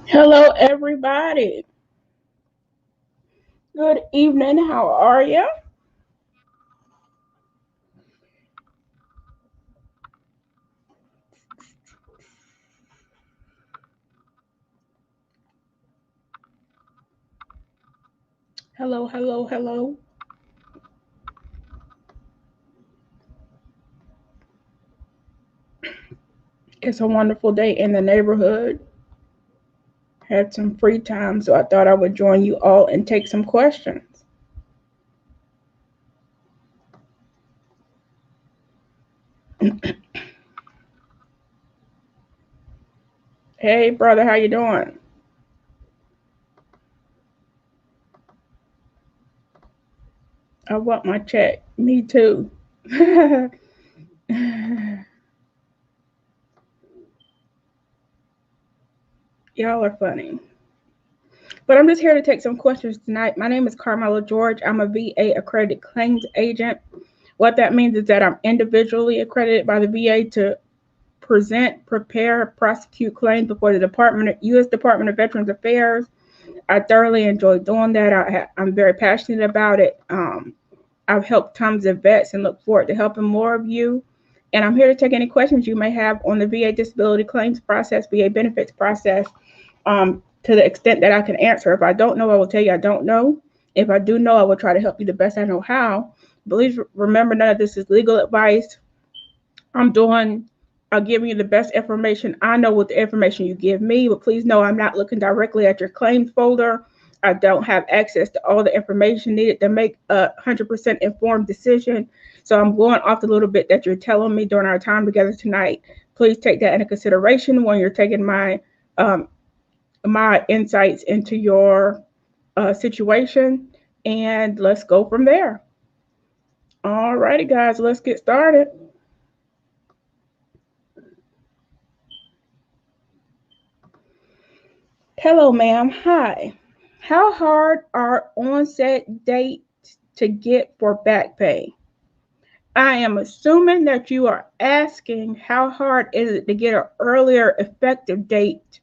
Hello, everybody. Good evening. How are you? Hello, hello, hello. It's a wonderful day in the neighborhood. Had some free time, so I thought I would join you all and take some questions. Hey, brother, how you doing? I want my check. Me too. Y'all are funny. But I'm just here to take some questions tonight. My name is Carmella George. I'm a VA accredited claims agent. What that means is that I'm individually accredited by the VA to present, prepare, prosecute claims before the U.S. Department of Veterans Affairs. I thoroughly enjoy doing that. I'm very passionate about it. I've helped tons of vets and look forward to helping more of you. And I'm here to take any questions you may have on the VA disability claims process, VA benefits process, to the extent that I can answer. If I don't know, I will tell you I don't know. If I do know, I will try to help you the best I know how. Please remember, none of this is legal advice. I'm giving you the best information I know with the information you give me, but please know I'm not looking directly at your claims folder. I don't have access to all the information needed to make a 100% informed decision. So I'm going off the little bit that you're telling me during our time together tonight. Please take that into consideration when you're taking my insights into your situation, and let's go from there. All righty, guys, let's get started. Hello, ma'am. Hi. How hard are onset dates to get for back pay? I am assuming that you are asking how hard is it to get an earlier effective date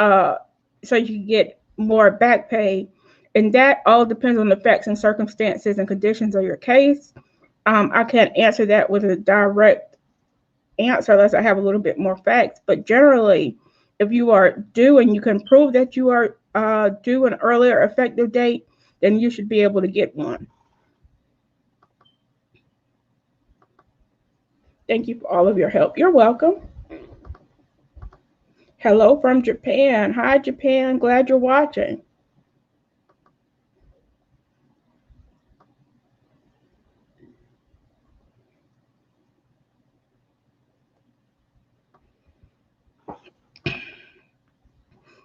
uh, so you can get more back pay. And that all depends on the facts and circumstances and conditions of your case. I can't answer that with a direct answer unless I have a little bit more facts. But generally, if you are due and you can prove that you are due an earlier effective date, then you should be able to get one. Thank you for all of your help. You're welcome. Hello from Japan. Hi, Japan. Glad you're watching.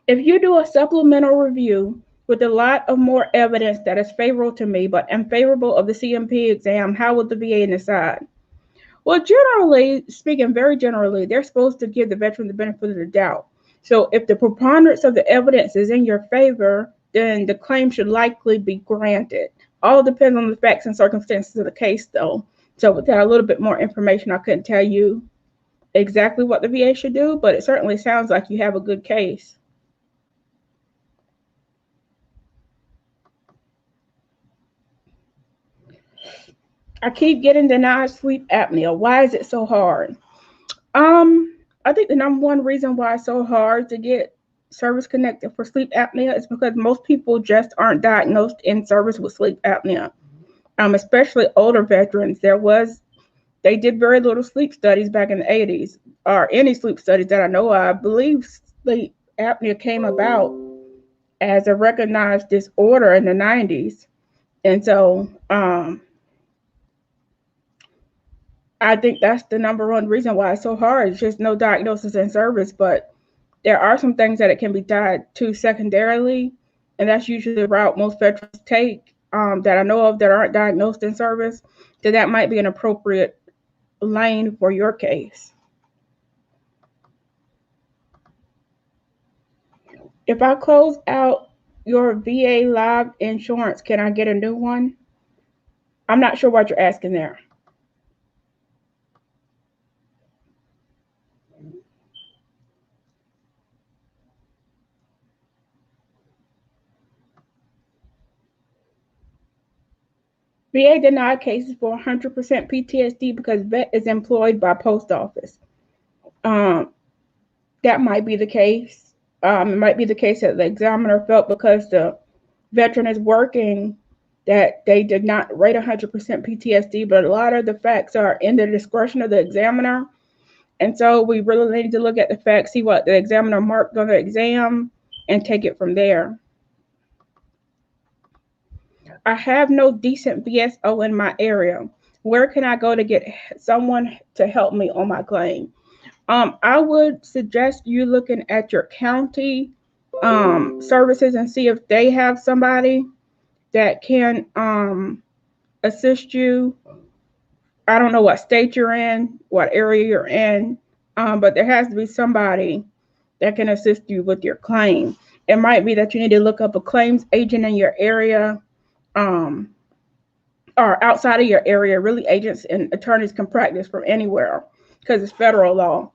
If you do a supplemental review with a lot of more evidence that is favorable to me but unfavorable of the CMP exam, how would the VA decide? Well, generally speaking, very generally, they're supposed to give the veteran the benefit of the doubt. So if the preponderance of the evidence is in your favor, then the claim should likely be granted. All depends on the facts and circumstances of the case, though. So without a little bit more information, I couldn't tell you exactly what the VA should do, but it certainly sounds like you have a good case. I keep getting denied sleep apnea. Why is it so hard? I think the number one reason why it's so hard to get service connected for sleep apnea is because most people just aren't diagnosed in service with sleep apnea. Especially older veterans. They did very little sleep studies back in the 80s, or any sleep studies that I know of. I believe sleep apnea came about as a recognized disorder in the 90s. And so I think that's the number one reason why it's so hard. It's just no diagnosis in service, but there are some things that it can be tied to secondarily, and that's usually the route most veterans take that I know of that aren't diagnosed in service. So that might be an appropriate lane for your case. If I close out your VA live insurance, can I get a new one? I'm not sure what you're asking there. VA denied cases for 100% PTSD because vet is employed by post office. That might be the case. It might be the case that the examiner felt because the veteran is working that they did not rate 100% PTSD, but a lot of the facts are in the discretion of the examiner. And so we really need to look at the facts, see what the examiner marked on the exam, and take it from there. I have no decent VSO in my area. Where can I go to get someone to help me on my claim? I would suggest you looking at your county services and see if they have somebody that can assist you. I don't know what state you're in, what area you're in, but there has to be somebody that can assist you with your claim. It might be that you need to look up a claims agent in your area, or outside of your area. Really, agents and attorneys can practice from anywhere because it's federal law,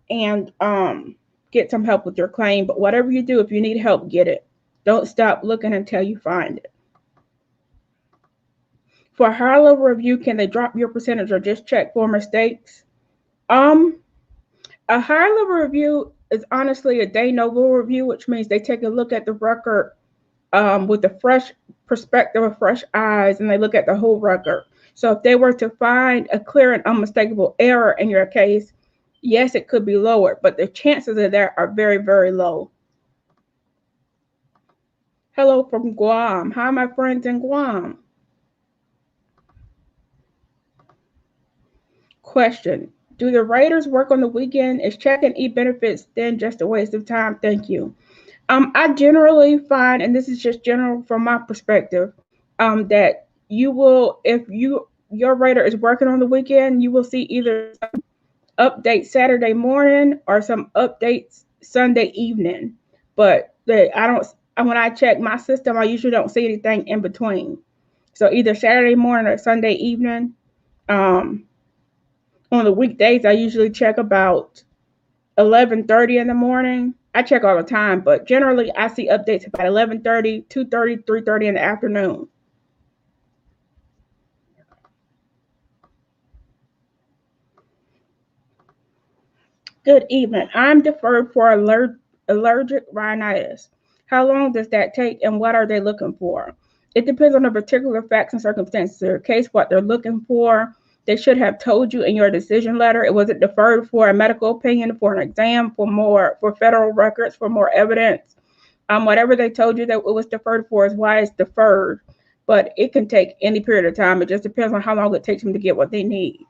and get some help with your claim. But whatever you do, if you need help, get it. Don't stop looking until you find it. For a higher level review, can they drop your percentage or just check for mistakes? A higher level review is honestly a de novo review, which means they take a look at the record with a fresh perspective of fresh eyes, and they look at the whole record. So if they were to find a clear and unmistakable error in your case, yes, it could be lowered, but the chances of that are very, very low. Hello from Guam. Hi, my friends in Guam. Question: do the raters work on the weekend? Is checking e-benefits then just a waste of time? Thank you. I generally find, and this is just general from my perspective, that you will, if your rater is working on the weekend, you will see either some updates Saturday morning or some updates Sunday evening. But when I check my system, I usually don't see anything in between. So either Saturday morning or Sunday evening. On the weekdays, I usually check about 11:30 in the morning. I check all the time, but generally I see updates about 11:30, 2:30, 3:30 in the afternoon. Good evening. I'm deferred for allergic rhinitis. How long does that take, and what are they looking for? It depends on the particular facts and circumstances of your case, what they're looking for. They should have told you in your decision letter. It wasn't deferred for a medical opinion, for an exam, for federal records, for more evidence. Whatever they told you that it was deferred for is why it's deferred. But it can take any period of time. It just depends on how long it takes them to get what they need.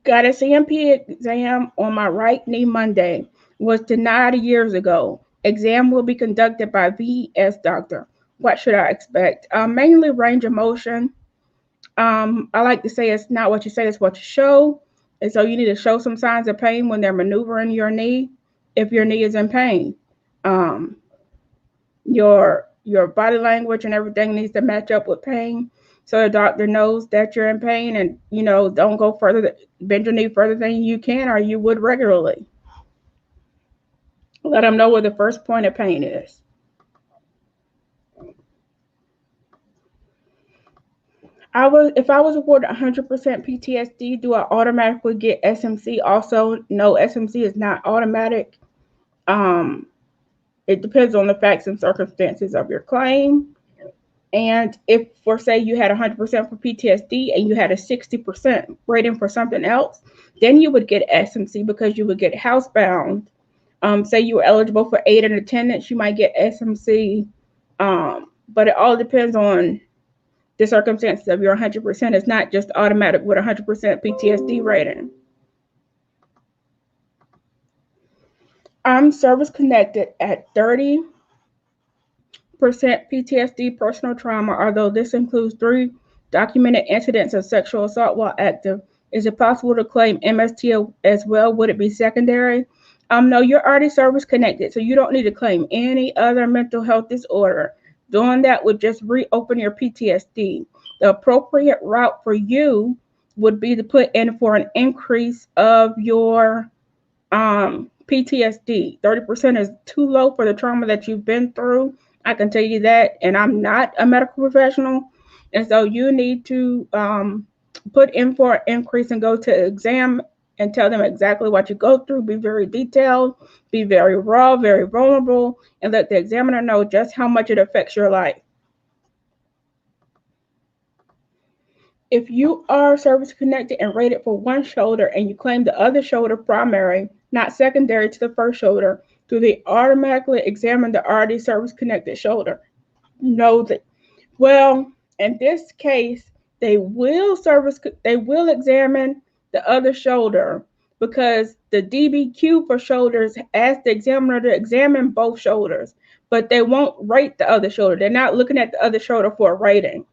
Got a CMP exam on my right knee Monday. Was denied years ago. Exam will be conducted by VES doctor. What should I expect? Mainly range of motion. I like to say it's not what you say, it's what you show. And so you need to show some signs of pain when they're maneuvering your knee, if your knee is in pain. Your body language and everything needs to match up with pain. So the doctor knows that you're in pain, and don't go further, bend your knee further than you can or you would regularly. Let them know where the first point of pain is. If I was awarded 100% PTSD, do I automatically get SMC also? No, SMC is not automatic. It depends on the facts and circumstances of your claim. And if, say, you had 100% for PTSD and you had a 60% rating for something else, then you would get SMC because you would get housebound. Say you were eligible for aid and attendance, you might get SMC. But it all depends on the circumstances of your 100%. It's not just automatic with 100% PTSD rating. I'm service connected at 30% PTSD personal trauma, although this includes 3 documented incidents of sexual assault while active. Is it possible to claim MST as well? Would it be secondary? No, you're already service connected, so you don't need to claim any other mental health disorder. Doing that would just reopen your PTSD. The appropriate route for you would be to put in for an increase of your PTSD. 30% is too low for the trauma that you've been through. I can tell you that, and I'm not a medical professional. And so you need to put in for an increase and go to exam and tell them exactly what you go through. Be very detailed, be very raw, very vulnerable, and let the examiner know just how much it affects your life. If you are service connected and rated for one shoulder and you claim the other shoulder primary, not secondary to the first shoulder, do they automatically examine the already service connected shoulder? No, well, in this case, they will examine the other shoulder because the DBQ for shoulders asks the examiner to examine both shoulders, but they won't rate the other shoulder. They're not looking at the other shoulder for a rating.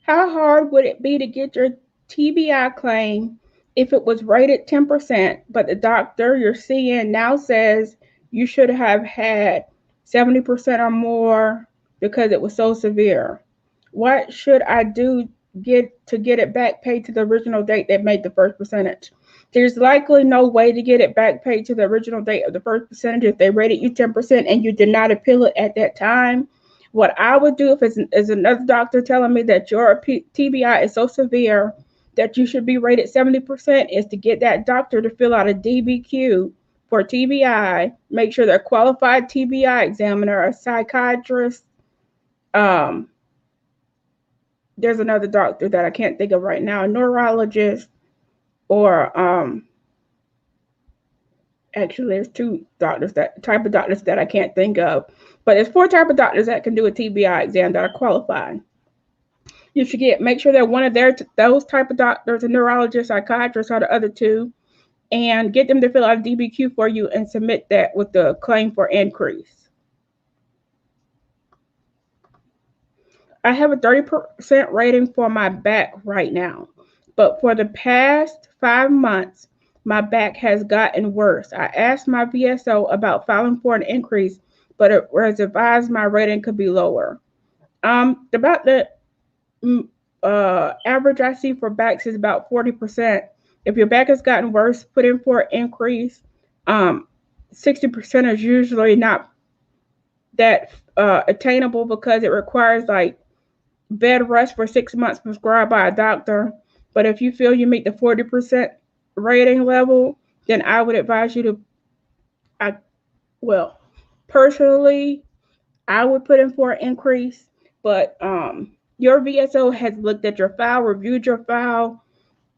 How hard would it be to get your TBI claim if it was rated 10%, but the doctor you're seeing now says you should have had 70% or more because it was so severe? What should I do to get it back paid to the original date that made the first percentage? There's likely no way to get it back paid to the original date of the first percentage if they rated you 10% and you did not appeal it at that time. What I would do if it's another doctor telling me that your TBI is so severe that you should be rated 70% is to get that doctor to fill out a DBQ for TBI, make sure they're qualified TBI examiner, a psychiatrist. There's another doctor that I can't think of right now, a neurologist, or actually there's two type of doctors that I can't think of, but there's 4 type of doctors that can do a TBI exam that are qualified. You should make sure that one of those type of doctors, a neurologist, psychiatrist, are the other 2, and get them to fill out a DBQ for you and submit that with the claim for increase. I have a 30% rating for my back right now, but for the past 5 months, my back has gotten worse. I asked my VSO about filing for an increase, but it was advised my rating could be lower. About the average I see for backs is about 40%. If your back has gotten worse, put in for an increase. 60% is usually not that attainable because it requires like bed rest for 6 months prescribed by a doctor. But if you feel you meet the 40% rating level, then I would advise you to, personally, I would put in for an increase, but your VSO has looked at your file, reviewed your file,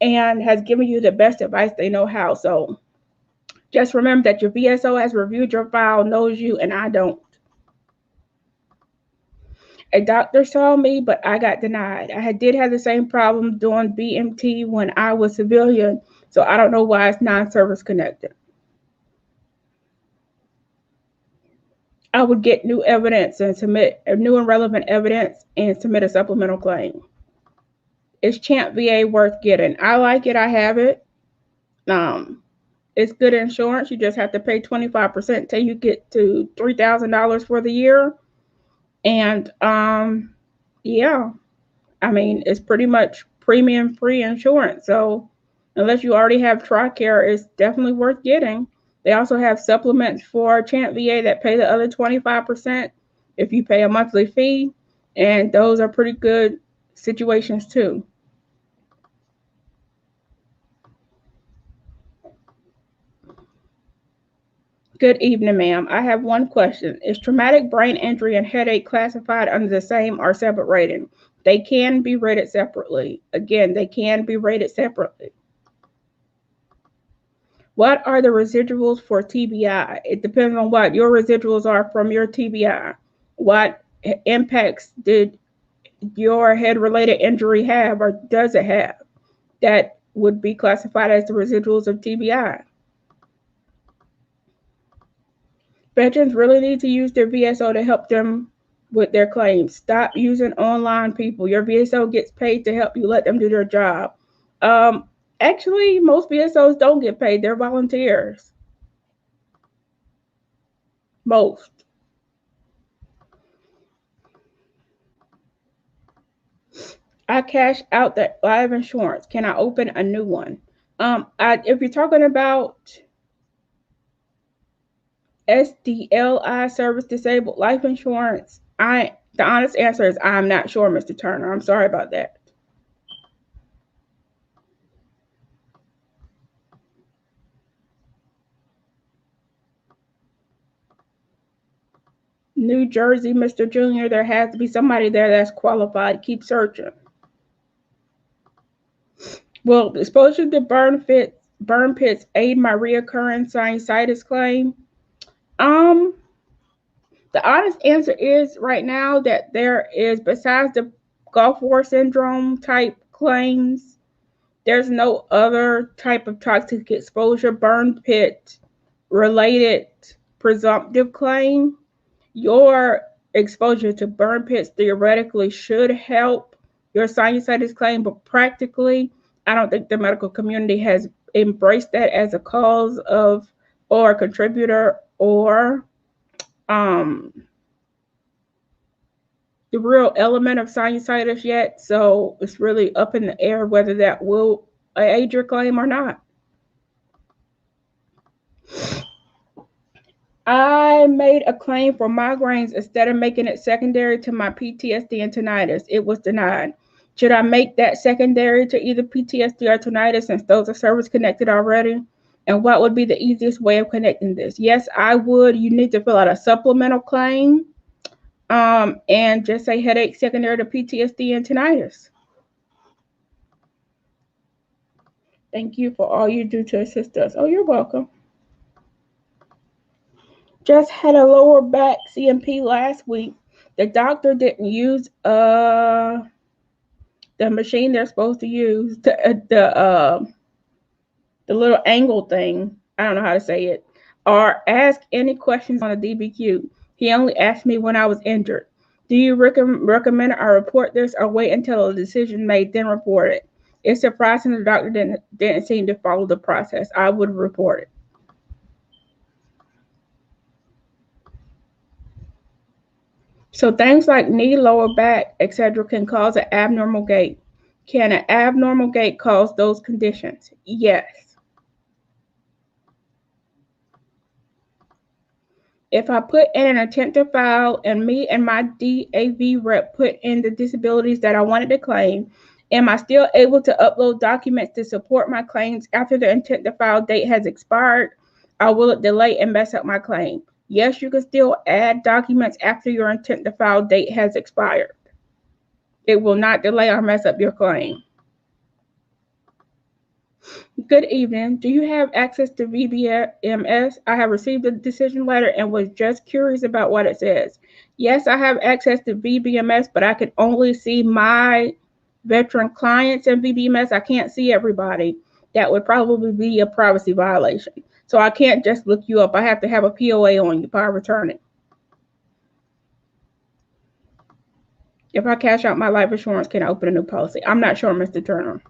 and has given you the best advice they know how. So just remember that your VSO has reviewed your file, knows you, and I don't. A doctor saw me, but I got denied. I did have the same problem doing BMT when I was civilian, so I don't know why it's non-service connected. I would get new evidence and submit new and relevant evidence and submit a supplemental claim. Is ChampVA worth getting? I like it. I have it. It's good insurance. You just have to pay 25% till you get to $3,000 for the year. And yeah, I mean, it's pretty much premium free insurance. So unless you already have TRICARE, it's definitely worth getting. They also have supplements for ChampVA that pay the other 25% if you pay a monthly fee, and those are pretty good situations too. Good evening, ma'am. I have one question. Is traumatic brain injury and headache classified under the same or separate rating? They can be rated separately. Again, they can be rated separately. What are the residuals for TBI? It depends on what your residuals are from your TBI. What impacts did your head-related injury have, or does it have? That would be classified as the residuals of TBI. Veterans really need to use their VSO to help them with their claims. Stop using online people. Your VSO gets paid to help you. Let them do their job. Actually, most VSOs don't get paid. They're volunteers. Most. I cashed out the life insurance. Can I open a new one? If you're talking about SDLI, service disabled life insurance, the honest answer is I'm not sure, Mr. Turner. I'm sorry about that. New Jersey, Mr. Junior, there has to be somebody there that's qualified. Keep searching. Will exposure to burn pits aid my reoccurring sinusitis claim? The honest answer is right now that there is, besides the Gulf War syndrome type claims, there's no other type of toxic exposure burn pit related presumptive claim. Your exposure to burn pits theoretically should help your sinusitis claim, but practically, I don't think the medical community has embraced that as a cause of or a contributor or the real element of sinusitis yet. So it's really up in the air whether that will aid your claim or not. I made a claim for migraines instead of making it secondary to my PTSD and tinnitus. It was denied. Should I make that secondary to either PTSD or tinnitus since those are service connected already? And what would be the easiest way of connecting this? Yes, I would. You need to fill out a supplemental claim and just say headache secondary to PTSD and tinnitus. Thank you for all you do to assist us. Oh, you're welcome. Just had a lower back CMP last week. The doctor didn't use the machine they're supposed to use, the little angle thing. I don't know how to say it. Or ask any questions on the DBQ. He only asked me when I was injured. Do you recommend I report this or wait until a decision made, then report it? It's surprising the doctor didn't seem to follow the process. I would report it. So things like knee, lower back, etc. can cause an abnormal gait. Can an abnormal gait cause those conditions? Yes. If I put in an intent to file and me and my DAV rep put in the disabilities that I wanted to claim, am I still able to upload documents to support my claims after the intent to file date has expired, or will it delay and mess up my claim? Yes, you can still add documents after your intent to file date has expired. It will not delay or mess up your claim. Good evening. Do you have access to VBMS? I have received a decision letter and was just curious about what it says. Yes, I have access to VBMS, but I can only see my veteran clients in VBMS. I can't see everybody. That would probably be a privacy violation. So I can't just look you up. I have to have a POA on you by returning. If I cash out my life insurance, can I open a new policy? I'm not sure, Mr. Turner.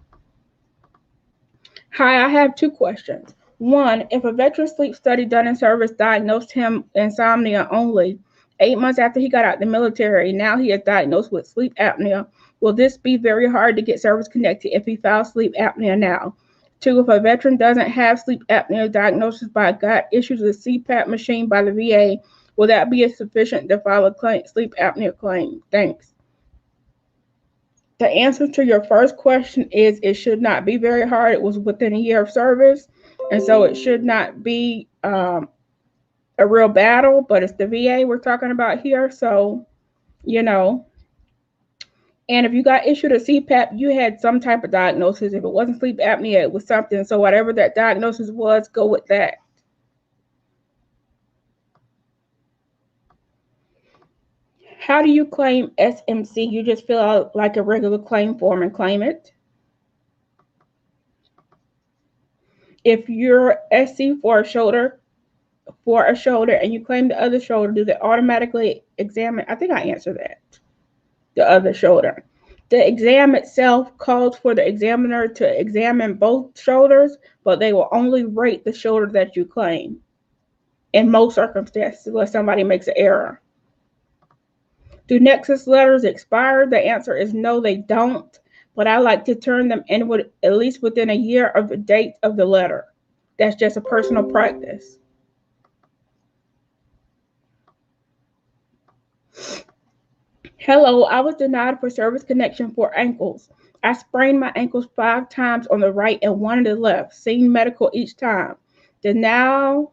Hi, I have two questions. One, if a veteran sleep study done in service diagnosed him insomnia only 8 months after he got out of the military, now he is diagnosed with sleep apnea, will this be very hard to get service connected if he files sleep apnea now? Two, if a veteran doesn't have sleep apnea diagnosis but got issues with a CPAP machine by the VA, will that be sufficient to file a sleep apnea claim? Thanks. The answer to your first question is it should not be very hard. It was within a year of service, and so it should not be a real battle, but it's the VA we're talking about here, so, you know. And if you got issued a CPAP, you had some type of diagnosis. If it wasn't sleep apnea, it was something. So whatever that diagnosis was, go with that. How do you claim SMC? You just fill out like a regular claim form and claim it. If you're SC for a shoulder and you claim the other shoulder, do they automatically examine? I think I answered that. The other shoulder. The exam itself calls for the examiner to examine both shoulders, but they will only rate the shoulder that you claim in most circumstances unless somebody makes an error. Do Nexus letters expire? The answer is no, they don't. but I like to turn them in with at least within a year of the date of the letter. That's just a personal practice. Hello, I was denied for service connection for ankles. I sprained my ankles 5 times on the right and 1 on the left, seen medical each time. The now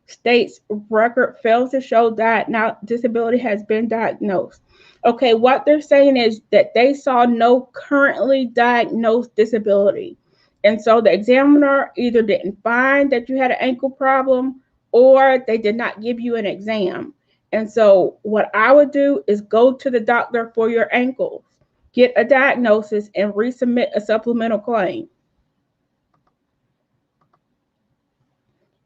state's record fails to show that now disability has been diagnosed. Okay, what they're saying is that they saw no currently diagnosed disability. And so the examiner either didn't find that you had an ankle problem or they did not give you an exam. And so what I would do is go to the doctor for your ankles, get a diagnosis, and resubmit a supplemental claim.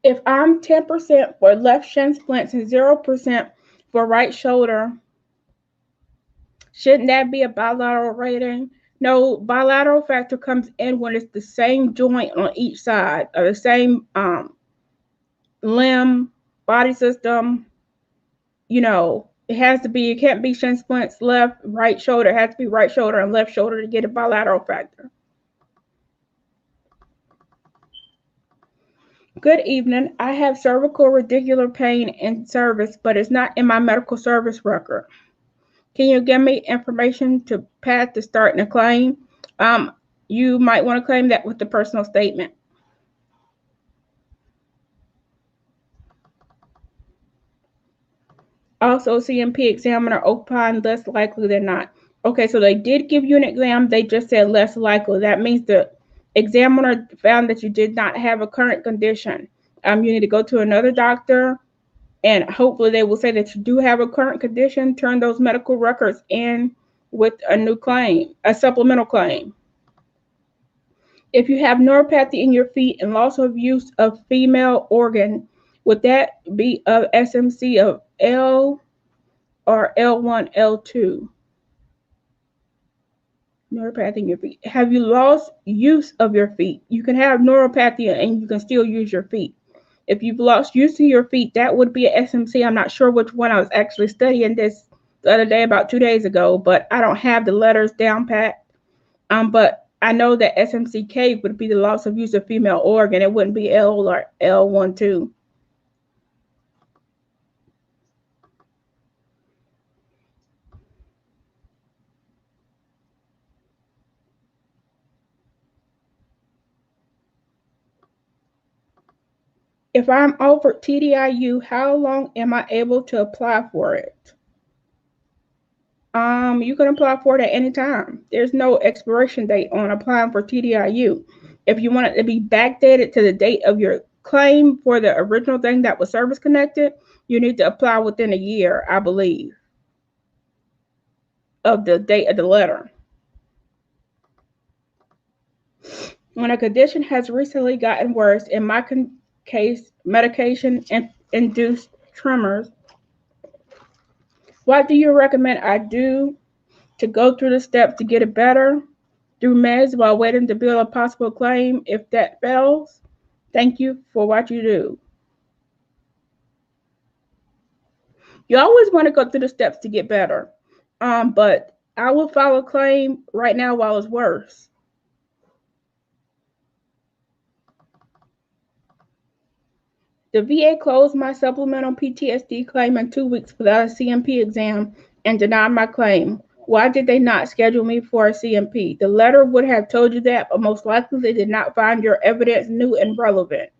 If I'm 10% for left shin splints and 0% for right shoulder, shouldn't that be a bilateral rating? No, bilateral factor comes in when it's the same joint on each side, or the same limb, body system. You know, it has to be, it can't be shin splints, left, right shoulder. It has to be right shoulder and left shoulder to get a bilateral factor. Good evening. I have cervical radicular pain in service, but it's not in my medical service record. Can you give me information to path to starting a claim? You might want to claim that with the personal statement. Also, CMP examiner opined less likely than not. Okay, so they did give you an exam. They just said less likely. That means the examiner found that you did not have a current condition. You need to go to another doctor, and hopefully they will say that you do have a current condition. Turn those medical records in with a new claim, a supplemental claim. If you have neuropathy in your feet and loss of use of female organ, would that be a SMC of L or L1, L2? Neuropathy in your feet. Have you lost use of your feet? You can have neuropathy and you can still use your feet. If you've lost use of your feet, that would be a SMC. I'm not sure which one. I was actually studying this the other day, about 2 days ago, but I don't have the letters down pat. But I know that SMCK would be the loss of use of female organ. It wouldn't be L or L12. If I'm offered TDIU, how long am I able to apply for it? You can apply for it at any time. There's no expiration date on applying for TDIU. If you want it to be backdated to the date of your claim for the original thing that was service connected, you need to apply within a year, I believe, of the date of the letter. When a condition has recently gotten worse, in my case, medication-induced tremors, what do you recommend I do to go through the steps to get it better? Do meds while waiting to build a possible claim if that fails? Thank you for what you do. You always want to go through the steps to get better, but I will file a claim right now while it's worse. The VA closed my supplemental PTSD claim in 2 weeks without a CMP exam and denied my claim. Why did they not schedule me for a CMP? The letter would have told you that, but most likely they did not find your evidence new and relevant.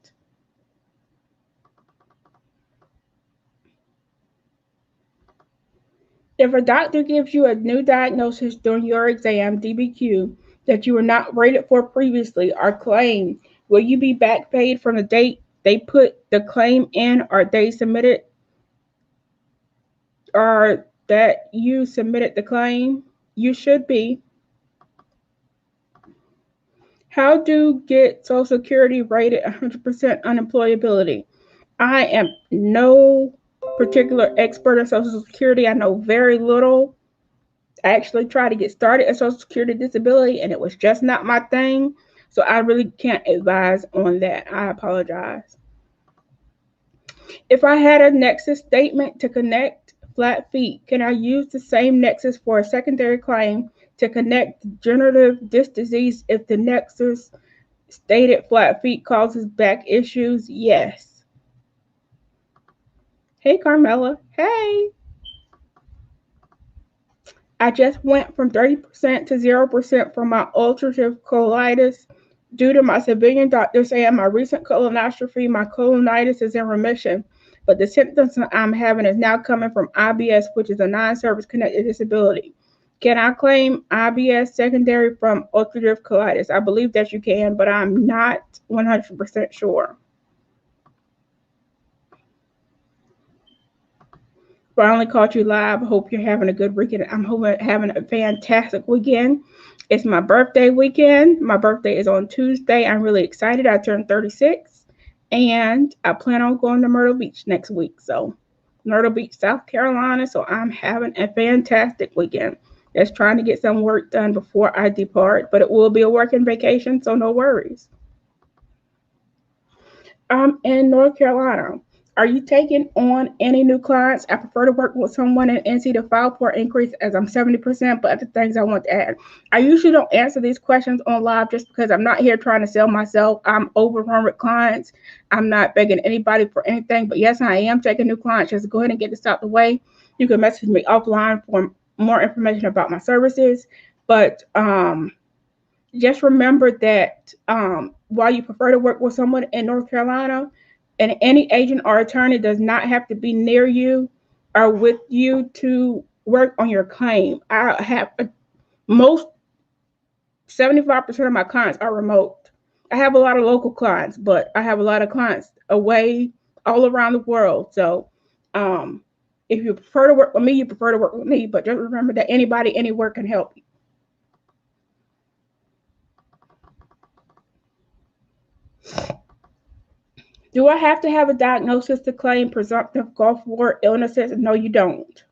If a doctor gives you a new diagnosis during your exam, DBQ, that you were not rated for previously or claimed, will you be back paid from the date they put the claim in or they submitted, or that you submitted the claim? You should be. How do get Social Security rated 100% unemployability? I am no particular expert in Social Security. I know very little. I actually tried to get started in Social Security disability and it was just not my thing. So I really can't advise on that. I apologize. If I had a Nexus statement to connect flat feet, can I use the same Nexus for a secondary claim to connect degenerative disc disease if the Nexus stated flat feet causes back issues? Yes. Hey, Carmella. Hey. I just went from 30% to 0% for my ulcerative colitis due to my civilian doctor saying my recent colonoscopy, my colonitis is in remission, but the symptoms I'm having is now coming from IBS, which is a non-service connected disability. Can I claim IBS secondary from ulcerative colitis? I believe that you can, but I'm not 100% sure. Finally caught you live. Hope you're having a good weekend. I'm having a fantastic weekend. It's my birthday weekend. My birthday is on Tuesday. I'm really excited. I turned 36, and I plan on going to Myrtle Beach next week. So, Myrtle Beach, South Carolina. So, I'm having a fantastic weekend. Just trying to get some work done before I depart, but it will be a working vacation, so no worries. I'm in North Carolina. Are you taking on any new clients? I prefer to work with someone in NC to file for increase as I'm 70%, but other things I want to add. I usually don't answer these questions on live just because I'm not here trying to sell myself. I'm overrun with clients. I'm not begging anybody for anything, but yes, I am taking new clients. Just go ahead and get this out the way. You can message me offline for more information about my services, but just remember that while you prefer to work with someone in North Carolina, and any agent or attorney does not have to be near you or with you to work on your claim. I have most 75% of my clients are remote. I have a lot of local clients, but I have a lot of clients away all around the world. So if you prefer to work with me, you prefer to work with me, but just remember that anybody, anywhere can help you. Do I have to have a diagnosis to claim presumptive Gulf War illnesses? No, you don't.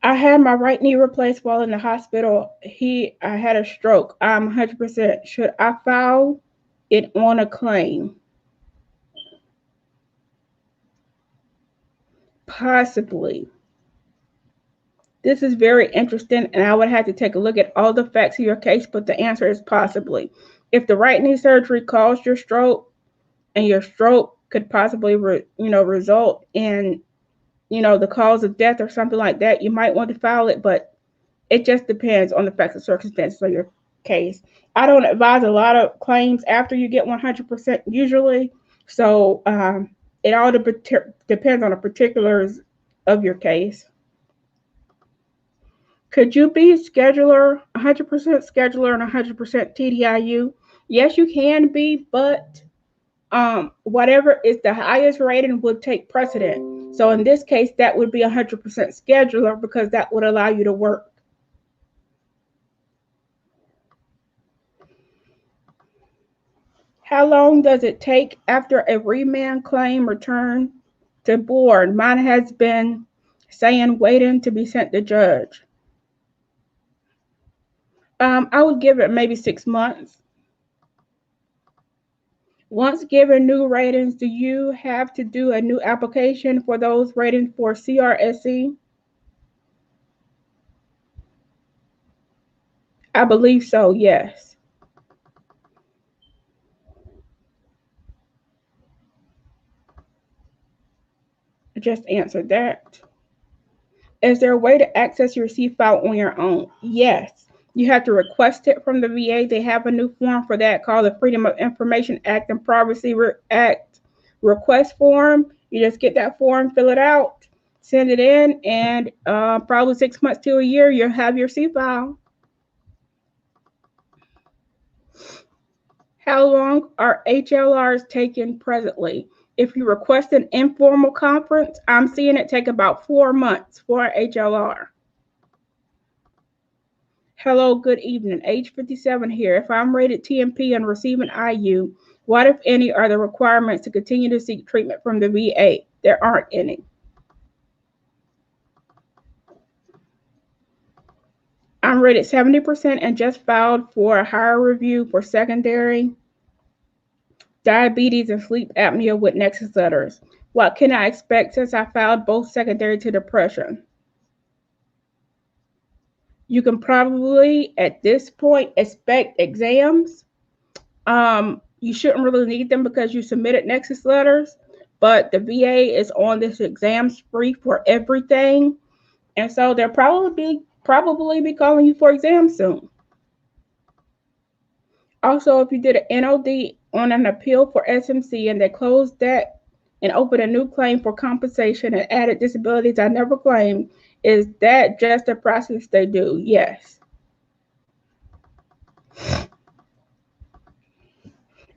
I had my right knee replaced while in the hospital. I had a stroke. I'm 100%. Should I file it on a claim? Possibly. This is very interesting, and I would have to take a look at all the facts of your case, but the answer is possibly. If the right knee surgery caused your stroke, and your stroke could possibly result in the cause of death or something like that, you might want to file it, but it just depends on the facts and circumstances of your case. I don't advise a lot of claims after you get 100% usually, so it all depends on the particulars of your case. Could you be scheduler, 100% scheduler and 100% TDIU? Yes, you can be, but whatever is the highest rating would take precedent. So in this case, that would be 100% scheduler because that would allow you to work. How long does it take after a remand claim return to board? Mine has been saying waiting to be sent to judge. I would give it maybe 6 months. Once given new ratings, do you have to do a new application for those ratings for CRSC? I believe so, yes. I just answered that. Is there a way to access your C-file on your own? Yes. You have to request it from the VA. They have a new form for that called the Freedom of Information Act and Privacy Act request form. You just get that form, fill it out, send it in, and probably 6 months to a year, you'll have your C-file. How long are HLRs taking presently? If you request an informal conference, I'm seeing it take about 4 months for HLR. Hello, good evening. Age 57 here. If I'm rated TMP and receiving IU, what, if any, are the requirements to continue to seek treatment from the VA? There aren't any. I'm rated 70% and just filed for a higher review for secondary diabetes and sleep apnea with Nexus letters. What can I expect since I filed both secondary to depression? You can probably, at this point, expect exams. You shouldn't really need them because you submitted Nexus letters, but the VA is on this exam spree for everything. And so they'll probably be calling you for exams soon. Also, if you did an NOD on an appeal for SMC and they closed that and opened a new claim for compensation and added disabilities I never claimed, is that just a process they do? Yes.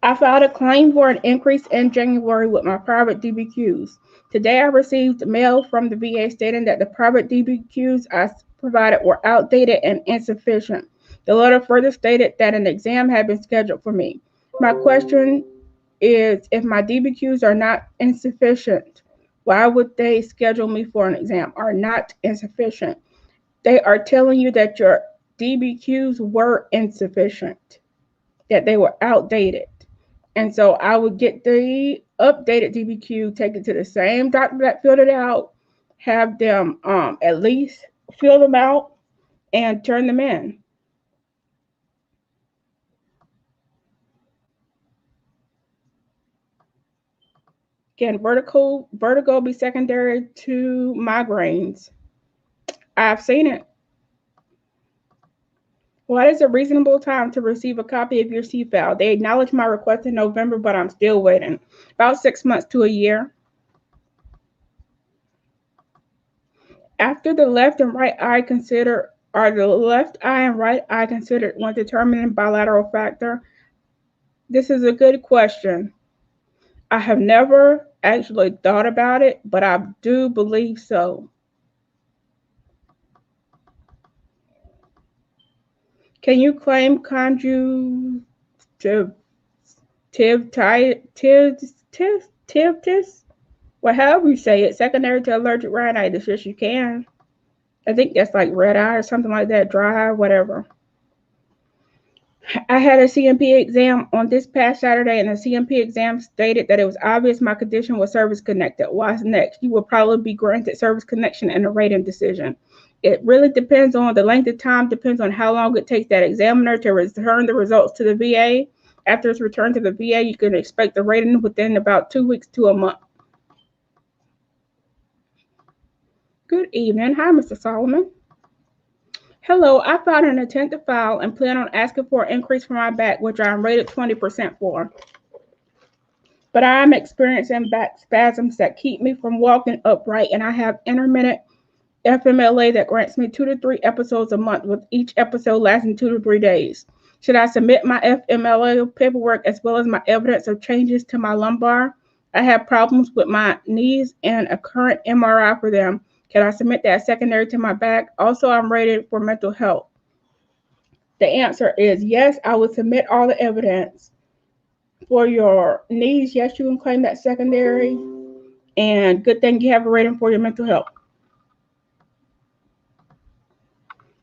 I filed a claim for an increase in January with my private DBQs. Today I received mail from the VA stating that the private DBQs I provided were outdated and insufficient. The letter further stated that an exam had been scheduled for me. My question is, if my DBQs are not insufficient, why would they schedule me for an exam? Are not insufficient. They are telling you that your DBQs were insufficient, that they were outdated. And so I would get the updated DBQ, take it to the same doctor that filled it out, have them at least fill them out and turn them in. Can vertigo be secondary to migraines? I've seen it. What is a reasonable time to receive a copy of your C-file? They acknowledged my request in November, but I'm still waiting. About 6 months to a year. After the left and right eye considered, are the left eye and right eye considered when determining bilateral factor? This is a good question. I have never actually thought about it, but I do believe so. Can you claim conjunctivitis, well, however you say it, secondary to allergic rhinitis? Yes, you can. I think that's like red eye or something like that, dry eye, whatever. I had a CMP exam on this past Saturday, and the CMP exam stated that it was obvious my condition was service connected. What's next? You will probably be granted service connection and a rating decision. It really depends on the length of time, depends on how long it takes that examiner to return the results to the VA. After it's returned to the VA, you can expect the rating within about 2 weeks to a month. Good evening. Hi, Mr. Solomon. Hello, I filed an intent to file and plan on asking for an increase for my back, which I'm rated 20% for. But I am experiencing back spasms that keep me from walking upright, and I have intermittent FMLA that grants me 2 to 3 episodes a month, with each episode lasting 2 to 3 days. Should I submit my FMLA paperwork as well as my evidence of changes to my lumbar? I have problems with my knees and a current MRI for them. Can I submit that secondary to my back? Also, I'm rated for mental health. The answer is yes, I would submit all the evidence. For your knees, yes, you can claim that secondary. And good thing you have a rating for your mental health.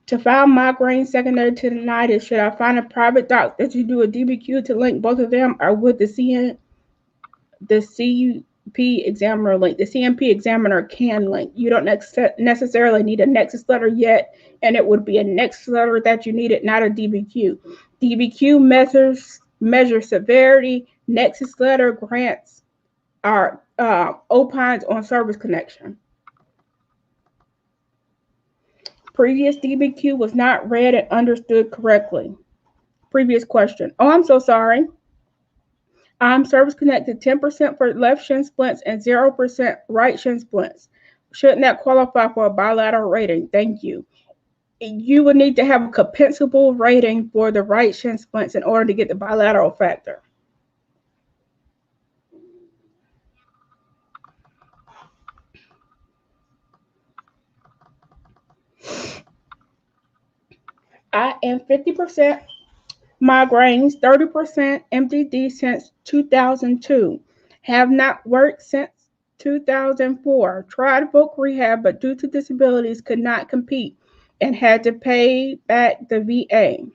To file migraine secondary to rhinitis, should I find a private doctor to do a DBQ to link both of them, or would the CMP examiner link? The CMP examiner can link. You don't necessarily need a Nexus letter yet, and it would be a Nexus letter that you needed, not a DBQ. DBQ measure severity. Nexus letter grants our opines on service connection. Previous DBQ was not read and understood correctly. Previous question. Oh, I'm so sorry. I'm service connected 10% for left shin splints and 0% right shin splints. Shouldn't that qualify for a bilateral rating? Thank you. You would need to have a compensable rating for the right shin splints in order to get the bilateral factor. I am 50% migraines, 30% MDD since 2002. Have not worked since 2004. Tried voc rehab, but due to disabilities could not compete and had to pay back the VA.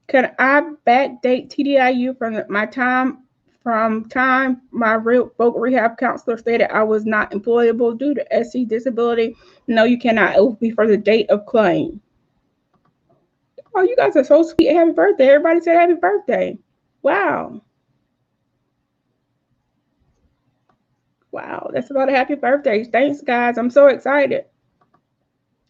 Can I backdate TDIU from my time from time my vocal rehab counselor stated I was not employable due to SC disability. No, you cannot. It will be for the date of claim. Oh, you guys are so sweet. Happy birthday. Everybody said happy birthday. Wow. Wow, that's a lot of happy birthdays. Thanks, guys. I'm so excited.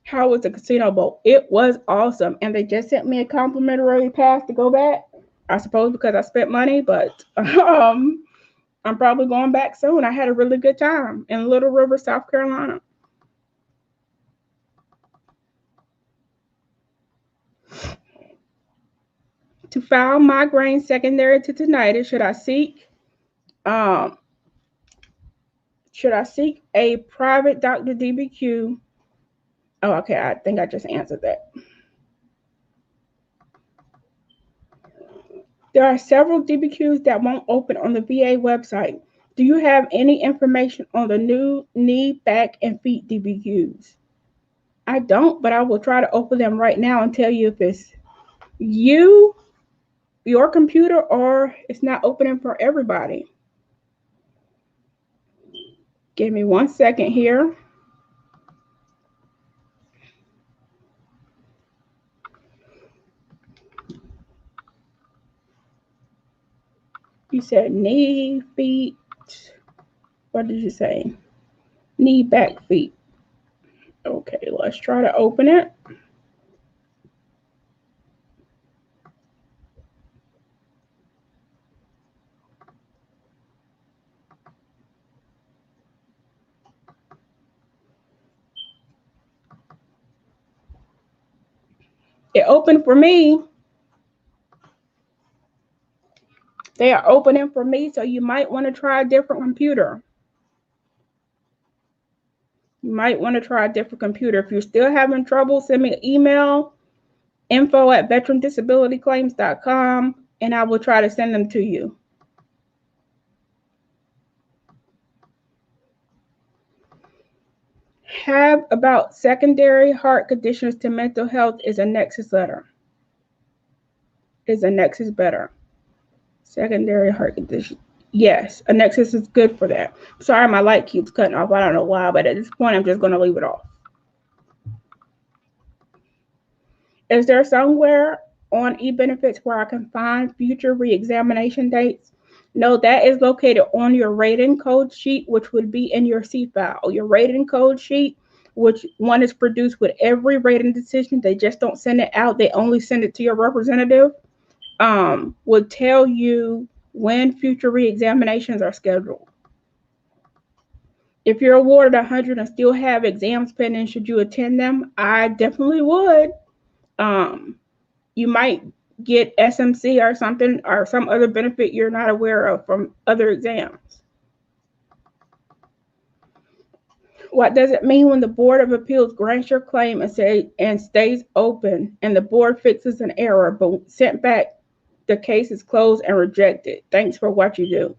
How was the casino bowl? It was awesome. And they just sent me a complimentary pass to go back. I suppose because I spent money, but I'm probably going back soon. I had a really good time in Little River, South Carolina. To file migraine secondary to tinnitus, should I seek a private doctor DBQ? Oh, okay. I think I just answered that. There are several DBQs that won't open on the VA website. Do you have any information on the new knee, back, and feet DBQs? I don't, but I will try to open them right now and tell you if it's your computer, or it's not opening for everybody. Give me 1 second here. You said knee, feet. What did you say? Knee, back, feet. Okay, let's try to open it. It opened for me. They are opening for me, so you might want to try a different computer. You might want to try a different computer. If you're still having trouble, send me an email, info@veterandisabilityclaims.com, and I will try to send them to you. Have about secondary heart conditions to mental health is a Nexus letter. Is a Nexus better? Secondary heart condition. Yes, a Nexus is good for that. Sorry, my light keeps cutting off. I don't know why, but at this point, I'm just going to leave it off. Is there somewhere on e-benefits where I can find future reexamination dates? No, that is located on your rating code sheet, which would be in your C file. Your rating code sheet, which one is produced with every rating decision. They just don't send it out. They only send it to your representative. Would tell you when future reexaminations are scheduled. If you're awarded 100 and still have exams pending, should you attend them? I definitely would. You might get SMC or something, or some other benefit you're not aware of from other exams. What does it mean when the Board of Appeals grants your claim and stays open, and the board fixes an error but sent back the case is closed and rejected? Thanks for what you do.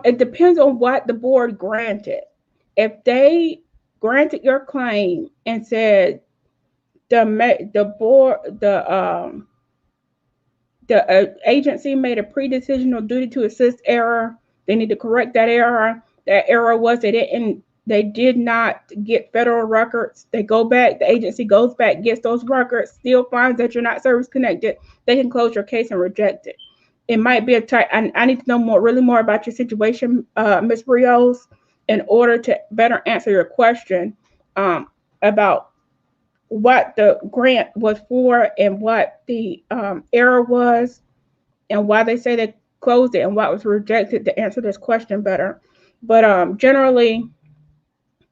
It depends on what the board granted. If they granted your claim and said the agency made a pre-decisional duty to assist error, they need to correct that error. That error was they did not get federal records. They go back, the agency goes back, gets those records, still finds that you're not service connected. They can close your case and reject it. It might be a type. I need to know really more about your situation, Ms. Bucholz, in order to better answer your question about what the grant was for and what the error was and why they say they closed it and what was rejected, to answer this question better. But generally,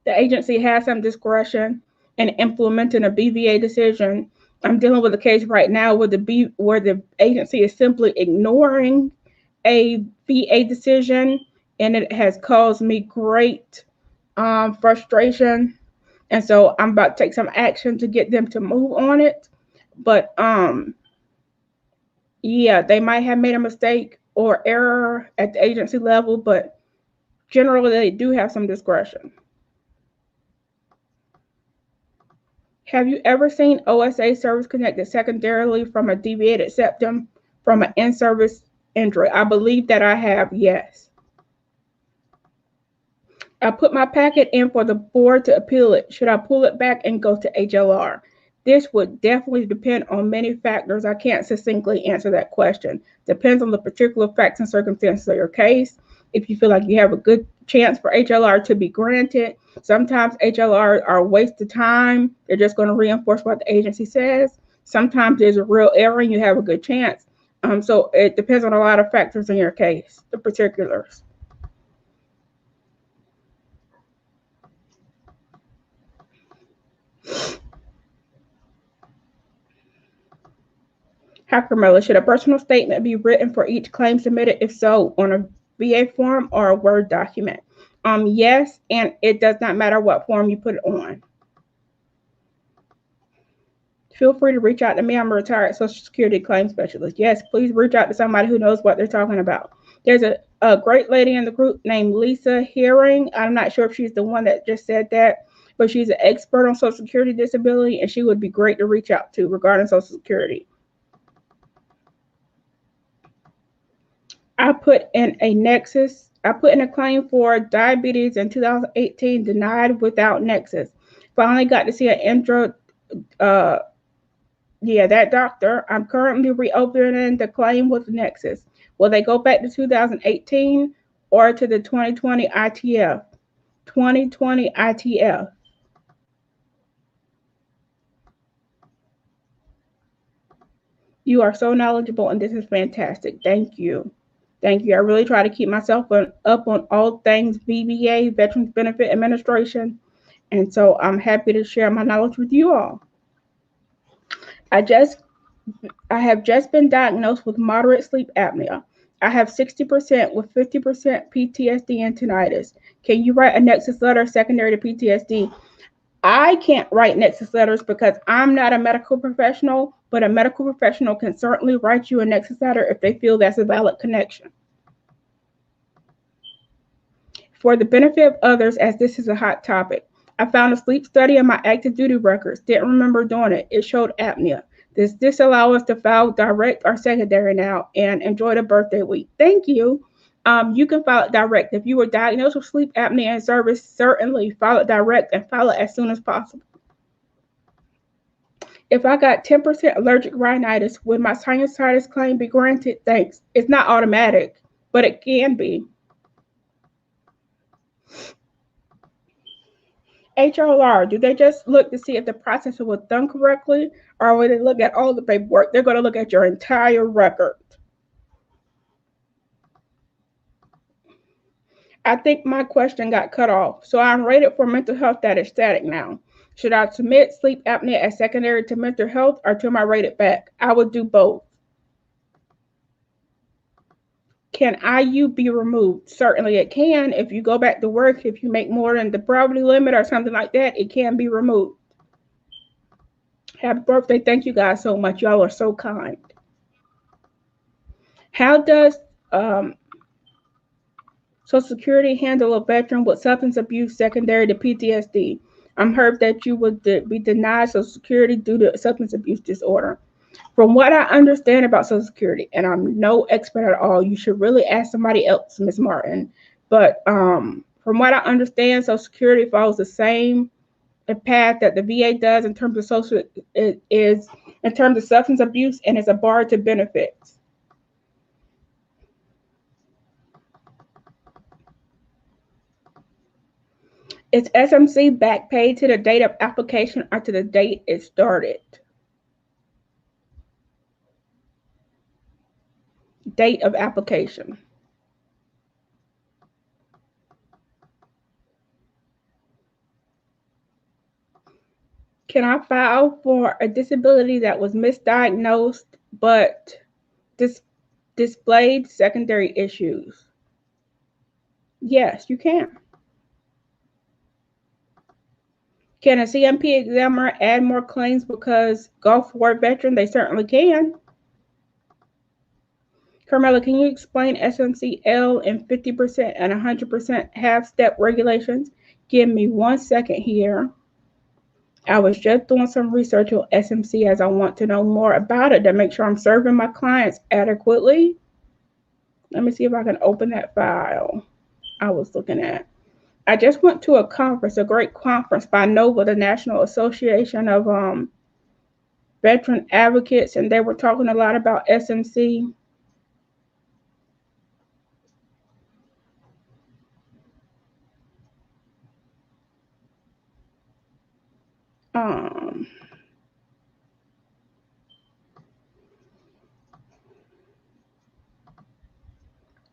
the agency has some discretion in implementing a BVA decision. I'm dealing with a case right now where the agency is simply ignoring a VA decision, and it has caused me great frustration. And so I'm about to take some action to get them to move on it. But yeah, they might have made a mistake or error at the agency level, but generally they do have some discretion. Have you ever seen OSA service connected secondarily from a deviated septum from an in-service injury? I believe that I have, yes. I put my packet in for the board to appeal it. Should I pull it back and go to HLR? This would definitely depend on many factors. I can't succinctly answer that question. Depends on the particular facts and circumstances of your case. If you feel like you have a good chance for HLR to be granted, sometimes HLR are a waste of time. They're just going to reinforce what the agency says. Sometimes there's a real error and you have a good chance. So it depends on a lot of factors in your case, the particulars. Hi, Carmella. Should a personal statement be written for each claim submitted? If so, on a VA form or a Word document? Yes, and it does not matter what form you put it on. Feel free to reach out to me. I'm a retired Social Security claim specialist. Yes, please reach out to somebody who knows what they're talking about. There's a great lady in the group named Lisa Herring. I'm not sure if she's the one that just said that, but she's an expert on Social Security disability, and she would be great to reach out to regarding Social Security. I put in a Nexus. I put in a claim for diabetes in 2018, denied without Nexus. Finally got to see an intro. That doctor. I'm currently reopening the claim with Nexus. Will they go back to 2018 or to the 2020 ITF? 2020 ITF. You are so knowledgeable, and this is fantastic. Thank you. Thank you. I really try to keep myself up on all things VBA, Veterans Benefit Administration, and so I'm happy to share my knowledge with you all. I have just been diagnosed with moderate sleep apnea. I have 60% with 50% PTSD and tinnitus. Can you write a Nexus letter secondary to PTSD? I can't write Nexus letters because I'm not a medical professional, but a medical professional can certainly write you a Nexus letter if they feel that's a valid connection. For the benefit of others, as this is a hot topic, I found a sleep study in my active duty records. Didn't remember doing it. It showed apnea. Does this allow us to file direct or secondary now? And enjoy the birthday week. Thank you. You can file it direct. If you were diagnosed with sleep apnea in service, certainly file it direct and file it as soon as possible. If I got 10% allergic rhinitis, would my sinusitis claim be granted? Thanks. It's not automatic, but it can be. HLR, do they just look to see if the process was done correctly, or will they look at all the paperwork? They're going to look at your entire record. I think my question got cut off. So I'm rated for mental health that is static now. Should I submit sleep apnea as secondary to mental health or to my rated back? I would do both. Can IU be removed? Certainly it can. If you go back to work, if you make more than the poverty limit or something like that, it can be removed. Happy birthday. Thank you guys so much. Y'all are so kind. How does Social Security handle a veteran with substance abuse secondary to PTSD? I'm heard that you would be denied Social Security due to substance abuse disorder. From what I understand about Social Security, and I'm no expert at all, you should really ask somebody else, Ms. Martin. But from what I understand, Social Security follows the same path that the VA does in terms of in terms of substance abuse, and is a bar to benefits. Is SMC back paid to the date of application or to the date it started? Date of application. Can I file for a disability that was misdiagnosed but displayed secondary issues? Yes, you can. Can a CMP examiner add more claims because Gulf War veteran? They certainly can. Carmella, can you explain SMC L and 50% and 100% half-step regulations? Give me 1 second here. I was just doing some research on SMC as I want to know more about it to make sure I'm serving my clients adequately. Let me see if I can open that file I was looking at. I just went to a conference, a great conference by NOVA, the National Association of Veteran Advocates, and they were talking a lot about SMC.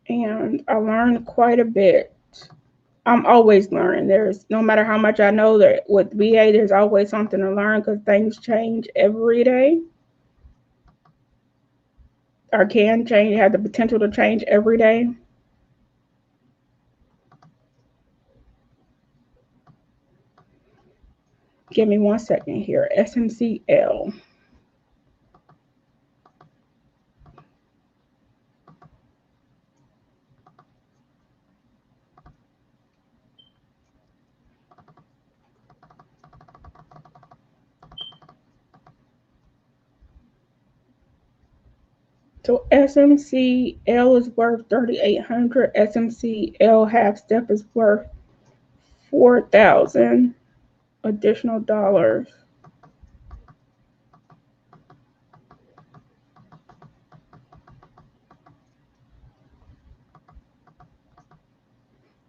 And I learned quite a bit. I'm always learning. There's no matter how much I know, that with VA, there's always something to learn because things change every day, or can change, have the potential to change every day. Give me 1 second here. SMC L. So SMC L is worth $3,800. SMC L half step is worth $4,000 additional dollars.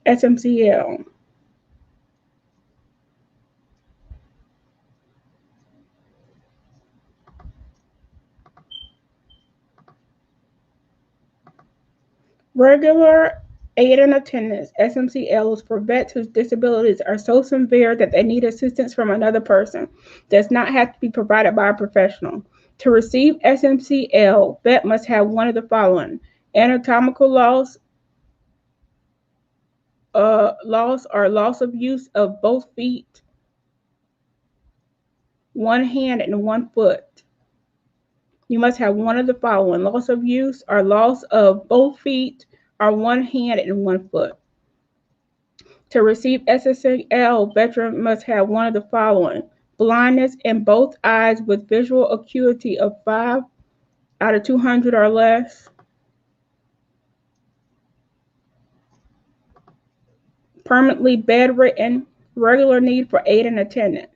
SMC L. Regular aid and attendance, SMC L, is for vets whose disabilities are so severe that they need assistance from another person. Does not have to be provided by a professional. To receive SMC L, vet must have one of the following: anatomical loss or loss of use of both feet, one hand, and one foot. You must have one of the following: loss of use or loss of both feet or one hand and one foot. To receive SMC L, veteran must have one of the following: blindness in both eyes with visual acuity of 5 out of 200 or less, permanently bedridden, regular need for aid and attendance.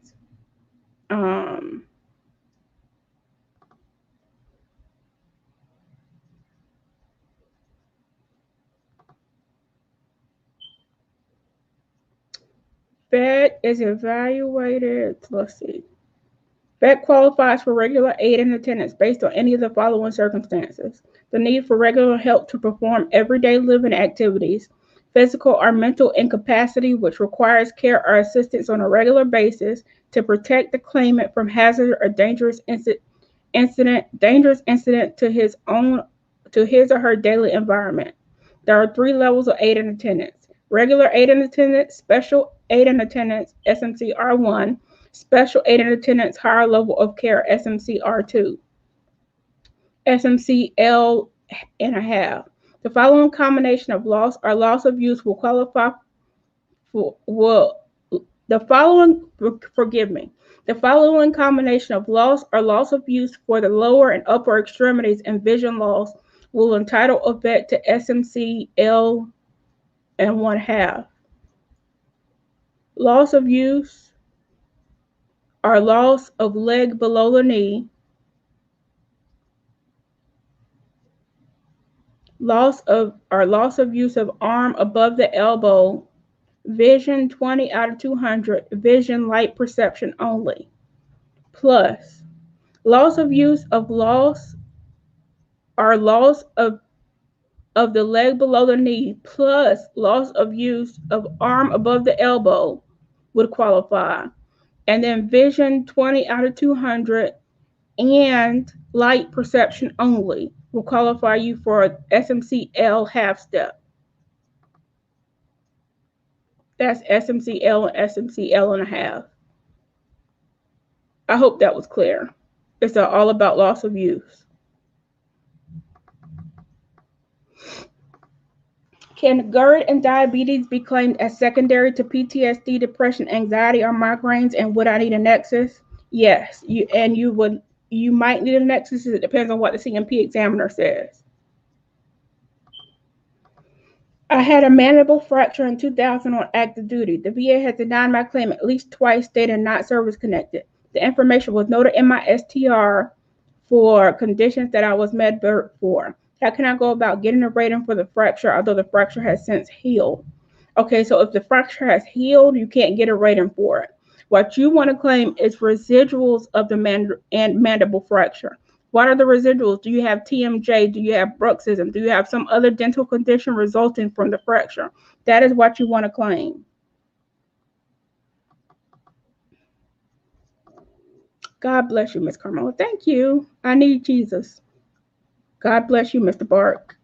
Vet is evaluated, let's see. Vet qualifies for regular aid and attendance based on any of the following circumstances: the need for regular help to perform everyday living activities, physical or mental incapacity which requires care or assistance on a regular basis to protect the claimant from hazard or dangerous incident to his or her daily environment. There are 3 levels of aid and attendance: regular aid and attendance, special aid and attendance, SMC R1, special aid and attendance, higher level of care, SMC R2, SMC L and a half. The following combination of loss or loss of use will qualify for, the following combination of loss or loss of use for the lower and upper extremities and vision loss will entitle a vet to SMC L and 1/2. Loss of use or loss of leg below the knee, loss of use of arm above the elbow, vision 20 out of 200, vision light perception only, plus loss of use of loss of the leg below the knee, plus loss of use of arm above the elbow would qualify. And then vision 20 out of 200 and light perception only will qualify you for SMC L half step. That's SMC L and SMC L and a half. I hope that was clear. It's all about loss of use. Can GERD and diabetes be claimed as secondary to PTSD, depression, anxiety, or migraines? And would I need a Nexus? Yes, you might need a Nexus. It depends on what the CMP examiner says. I had a mandible fracture in 2000 on active duty. The VA has denied my claim at least twice, stating not service connected. The information was noted in my STR for conditions that I was med-burt for. How can I go about getting a rating for the fracture, although the fracture has since healed? Okay, so if the fracture has healed, you can't get a rating for it. What you want to claim is residuals of the mandible fracture. What are the residuals? Do you have TMJ? Do you have bruxism? Do you have some other dental condition resulting from the fracture? That is what you want to claim. God bless you, Miss Carmella. Thank you. I need Jesus. God bless you, Mr. Bark.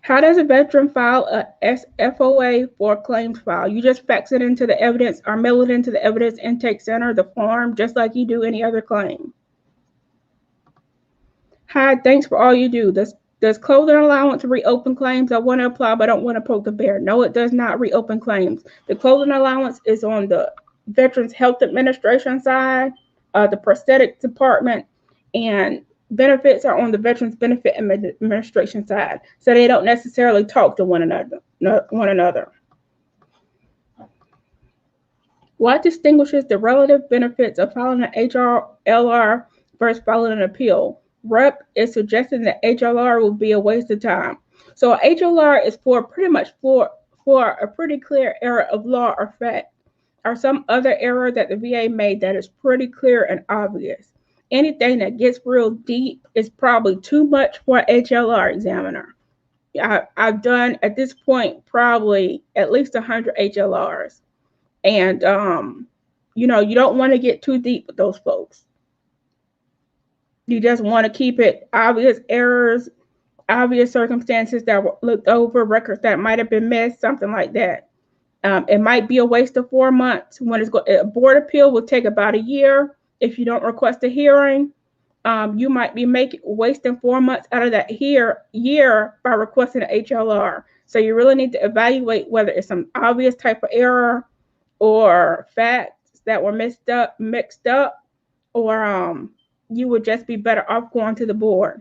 How does a veteran file a FOIA for claims file? You just fax it into the evidence or mail it into the evidence intake center, the form, just like you do any other claim. Hi, thanks for all you do. Does clothing allowance reopen claims? I want to apply, but I don't want to poke the bear. No, it does not reopen claims. The clothing allowance is on the Veterans Health Administration side, the prosthetic department, and benefits are on the Veterans Benefit Administration side, so they don't necessarily talk to one another. What distinguishes the relative benefits of filing an HLR versus filing an appeal? Rep is suggesting that HLR will be a waste of time. So HLR is for pretty much for a pretty clear error of law or fact, or some other error that the VA made that is pretty clear and obvious. Anything that gets real deep is probably too much for an HLR examiner. I've done at this point probably at least 100 HLRs, and you don't want to get too deep with those folks. You just want to keep it obvious errors, obvious circumstances that were looked over, records that might have been missed, something like that. It might be a waste of 4 months. When a board appeal will take about a year. If you don't request a hearing, you might be wasting 4 months out of that year by requesting an HLR. So you really need to evaluate whether it's some obvious type of error or facts that were mixed up, or you would just be better off going to the board.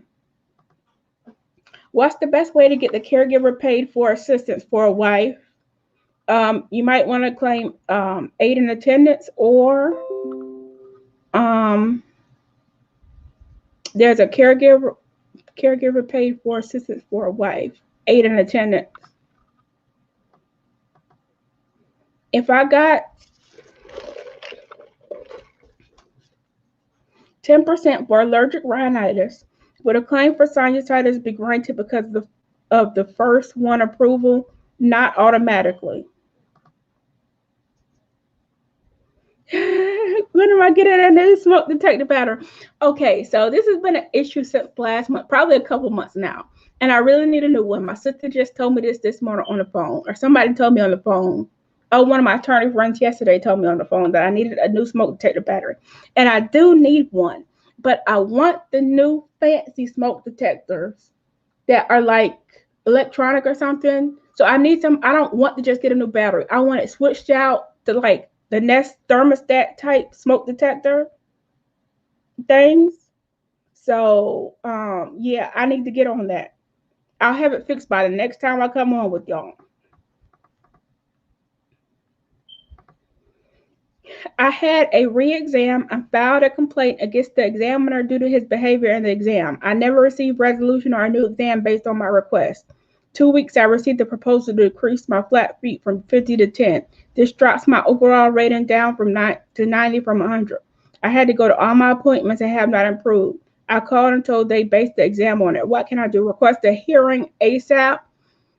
What's the best way to get the caregiver paid for assistance for a wife? You might want to claim aid in attendance, or there's a caregiver paid for assistance for a wife, aid in attendance. If I got 10% for allergic rhinitis, would a claim for sinusitis be granted because of the first one approval? Not automatically. When am I getting a new smoke detector battery? Okay, so this has been an issue since last month, probably a couple months now, and I really need a new one. My sister just told me this morning on the phone, or somebody told me on the phone. Oh, one of my attorney friends yesterday told me on the phone that I needed a new smoke detector battery, and I do need one, but I want the new fancy smoke detectors that are like electronic or something. So I need some. I don't want to just get a new battery. I want it switched out to like the Nest thermostat type smoke detector things. So yeah, I need to get on that. I'll have it fixed by the next time I come on with y'all. I had a re-exam and filed a complaint against the examiner due to his behavior in the exam. I never received resolution or a new exam based on my request. 2 weeks, I received a proposal to decrease my flat feet from 50 to 10. This drops my overall rating down from 90 from 100. I had to go to all my appointments and have not improved. I called and told they based the exam on it. What can I do? Request a hearing ASAP.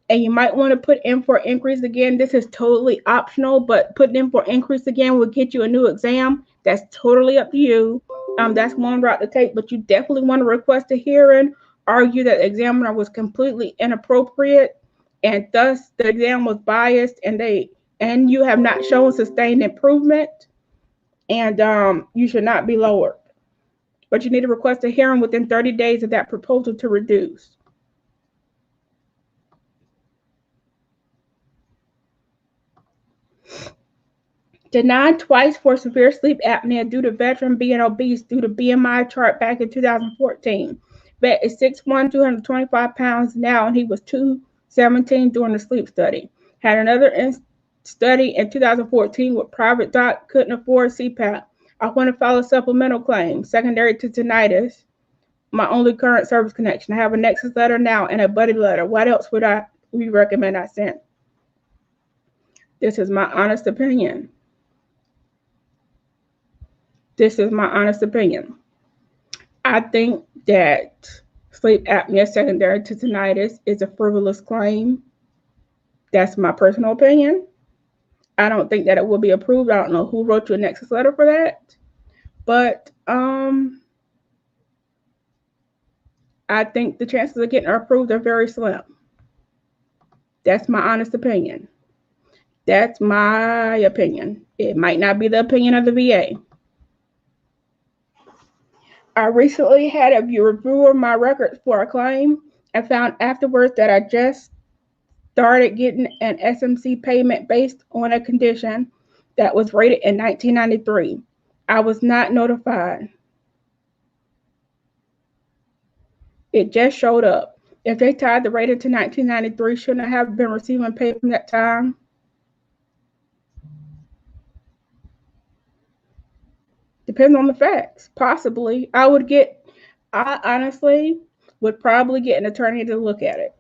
And you might want to put in for increase again. This is totally optional, but putting in for increase again will get you a new exam. That's totally up to you. That's one route to take, but you definitely want to request a hearing, argue that the examiner was completely inappropriate, and thus the exam was biased, and you have not shown sustained improvement, and you should not be lowered. But you need to request a hearing within 30 days of that proposal to reduce. Denied twice for severe sleep apnea due to veteran being obese due to BMI chart back in 2014. Vet is 6'1", 225 pounds now, and he was 217 during the sleep study. Had another study in 2014 with private doc, couldn't afford CPAP. I want to file a supplemental claim, secondary to tinnitus, my only current service connection. I have a Nexus letter now and a buddy letter. What else would we recommend I send? This is my honest opinion. This is my honest opinion. I think that sleep apnea secondary to tinnitus is a frivolous claim. That's my personal opinion. I don't think that it will be approved. I don't know who wrote you a Nexus letter for that. But I think the chances of getting approved are very slim. That's my honest opinion. That's my opinion. It might not be the opinion of the VA. I recently had a review of my records for a claim and found afterwards that I just started getting an SMC payment based on a condition that was rated in 1993. I was not notified. It just showed up. If they tied the rating to 1993, shouldn't I have been receiving pay from that time? Depends on the facts. Possibly. I honestly would probably get an attorney to look at it.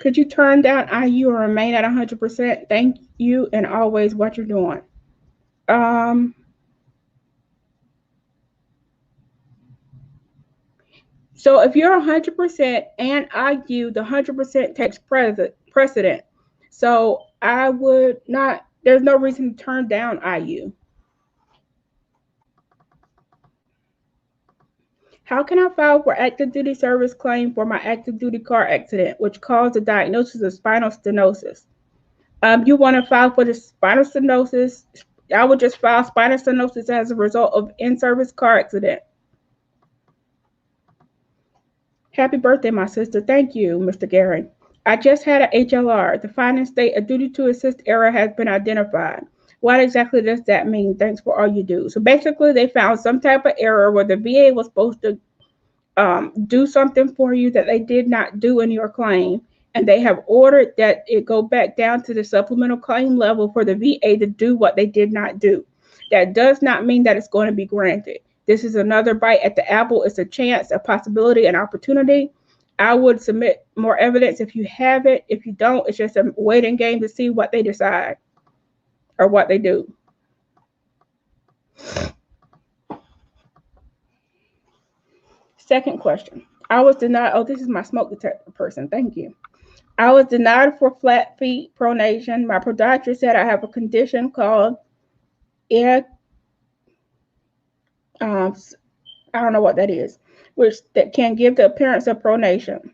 Could you turn down IU and remain at 100%? Thank you and always what you're doing. So if you're 100% and IU, the 100% takes precedent. So I would not, there's no reason to turn down IU. How can I file for active duty service claim for my active duty car accident, which caused the diagnosis of spinal stenosis? You want to file for the spinal stenosis. I would just file spinal stenosis as a result of in-service car accident. Happy birthday, my sister. Thank you, Mr. Gary. I just had an HLR. The finding state a duty to assist error has been identified. What exactly does that mean? Thanks for all you do. So basically, they found some type of error where the VA was supposed to do something for you that they did not do in your claim, and they have ordered that it go back down to the supplemental claim level for the VA to do what they did not do. That does not mean that it's going to be granted. This is another bite at the apple. It's a chance, a possibility, an opportunity. I would submit more evidence if you have it. If you don't, it's just a waiting game to see what they decide or what they do. Second question. I was denied. Oh, this is my smoke detector person. Thank you. I was denied for flat feet pronation. My podiatrist said I have a condition called I don't know what that is, which that can give the appearance of pronation.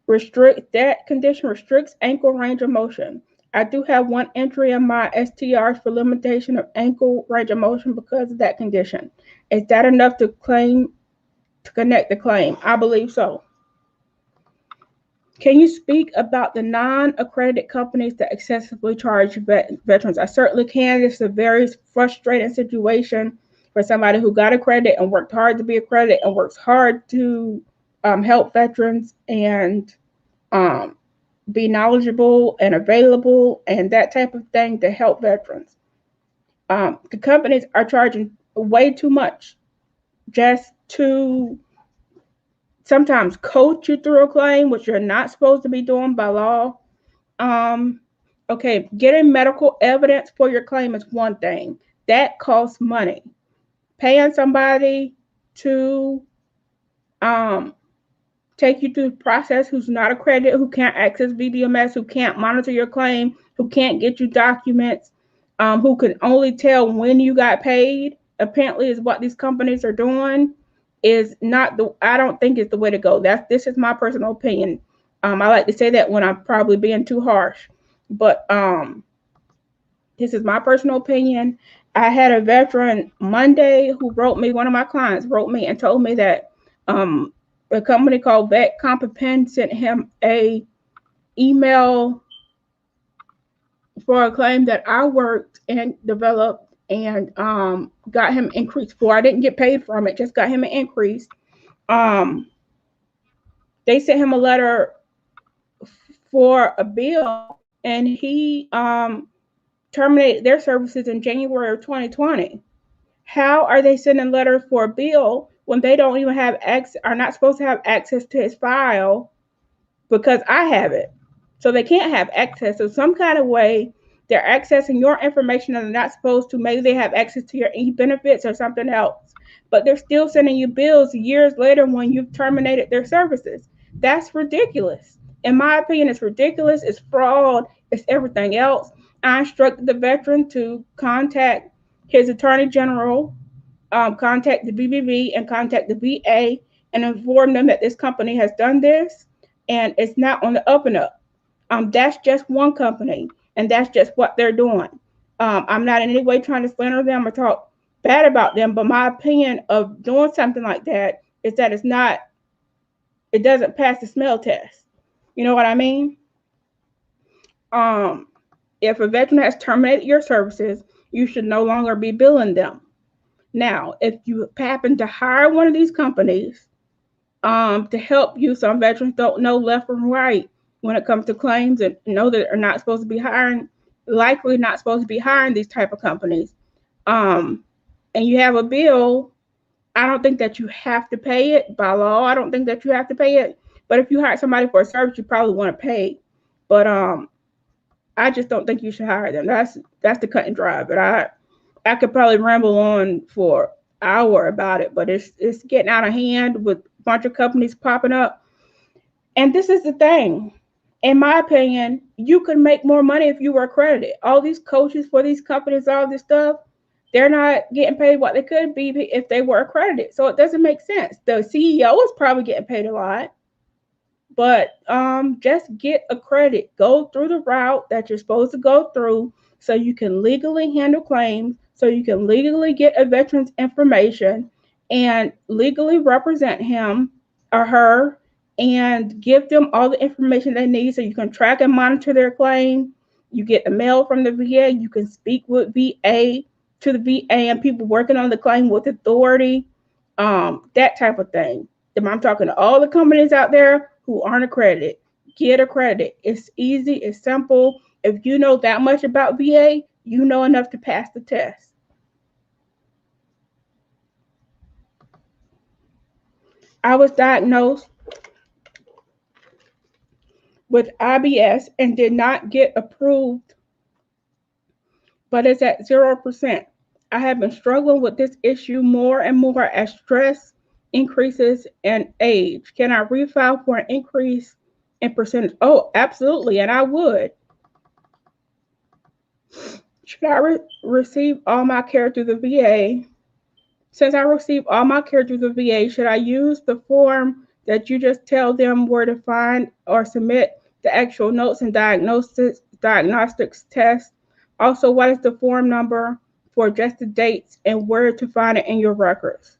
That condition restricts ankle range of motion. I do have one entry in my STRs for limitation of ankle range of motion because of that condition. Is that enough to connect the claim? I believe so. Can you speak about the non-accredited companies that excessively charge veterans? I certainly can. It's a very frustrating situation for somebody who got accredited and worked hard to be accredited and works hard to help veterans and be knowledgeable and available and that type of thing to help veterans. The companies are charging way too much just to sometimes coach you through a claim, which you're not supposed to be doing by law. Okay, getting medical evidence for your claim is one thing. That costs money. Paying somebody to take you through the process who's not accredited, who can't access VBMS, who can't monitor your claim, who can't get you documents, who can only tell when you got paid, apparently is what these companies are doing. Is not I don't think it's the way to go. This is my personal opinion. I like to say that when I'm probably being too harsh, but this is my personal opinion. I had a veteran Monday who wrote me, one of my clients wrote me and told me that a company called Vet Compen sent him a email for a claim that I worked and developed and got him increased for. I didn't get paid from it, just got him an increase. They sent him a letter for a bill, and he terminated their services in January of 2020. How are they sending letters for a bill when they don't even have access, are not supposed to have access to his file because I have it? So they can't have access. So some kind of way they're accessing your information and they're not supposed to. Maybe they have access to your e-benefits or something else, but they're still sending you bills years later when you've terminated their services. That's ridiculous. In my opinion, it's ridiculous. It's fraud. It's everything else. I instructed the veteran to contact his attorney general, contact the BBB, and contact the VA and inform them that this company has done this and it's not on the up and up. That's just one company, and that's just what they're doing. I'm not in any way trying to slander them or talk bad about them, but my opinion of doing something like that is that it doesn't pass the smell test. You know what I mean? If a veteran has terminated your services, you should no longer be billing them. Now, if you happen to hire one of these companies to help you, some veterans don't know left from right when it comes to claims and know that they're not supposed to be hiring, likely not supposed to be hiring these type of companies. And you have a bill, I don't think that you have to pay it by law. I don't think that you have to pay it. But if you hire somebody for a service, you probably want to pay. But I just don't think you should hire them. That's the cut and dry. But I could probably ramble on for an hour about it, but it's getting out of hand with a bunch of companies popping up. And this is the thing. In my opinion, you could make more money if you were accredited. All these coaches for these companies, all this stuff, they're not getting paid what they could be if they were accredited. So it doesn't make sense. The CEO is probably getting paid a lot. But just get accredited. Go through the route that you're supposed to go through so you can legally handle claims, so you can legally get a veteran's information and legally represent him or her and give them all the information they need so you can track and monitor their claim. You get the mail from the VA. You can speak with VA to the VA and people working on the claim with authority, that type of thing. I'm talking to all the companies out there who aren't accredited. Get accredited. It's easy. It's simple. If you know that much about VA, you know enough to pass the test. I was diagnosed with IBS and did not get approved, but it's at 0%. I have been struggling with this issue more and more as stress increases and age. Can I refile for an increase in percentage? Oh, absolutely, and I would. Should I receive all my care through the VA? Since I receive all my care through the VA, should I use the form that you just tell them where to find or submit the actual notes and diagnostics tests? Also, what is the form number for just the dates and where to find it in your records?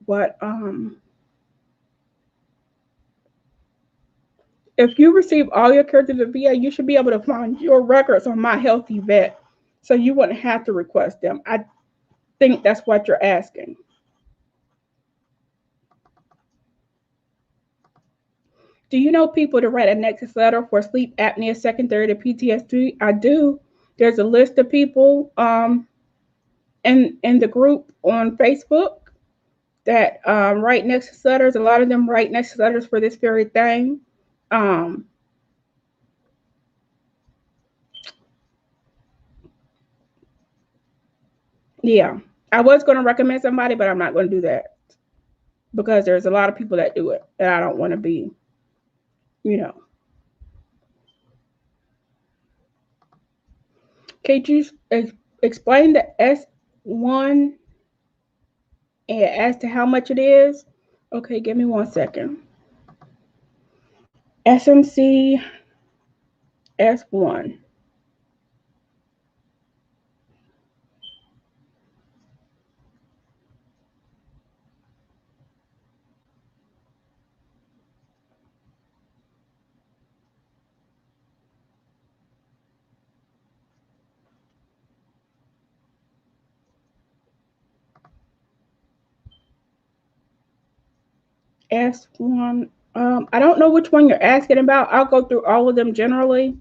What if you receive all your care through the VA, you should be able to find your records on My Healthy Vet, so you wouldn't have to request them. I think that's what you're asking. Do you know people to write a Nexus letter for sleep apnea secondary to PTSD? I do. There's a list of people in the group on Facebook that write Nexus letters. A lot of them write Nexus letters for this very thing. Yeah, I was going to recommend somebody, but I'm not going to do that because there's a lot of people that do it, and I don't want to be, Could you explain the S1 and as to how much it is? Okay, give me 1 second. SMC S1. S1. I don't know which one you're asking about. I'll go through all of them generally.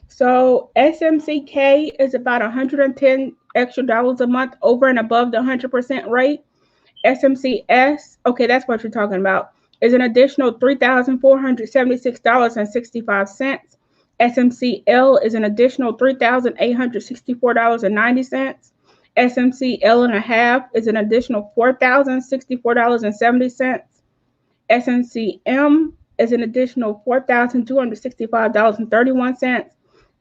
So SMCK is about $110 extra a month over and above the 100% rate. SMCS, okay, that's what you're talking about, is an additional $3,476.65. SMC L is an additional $3,864.90. SMC L and a half is an additional $4,064.70. SMC M is an additional $4,265.31.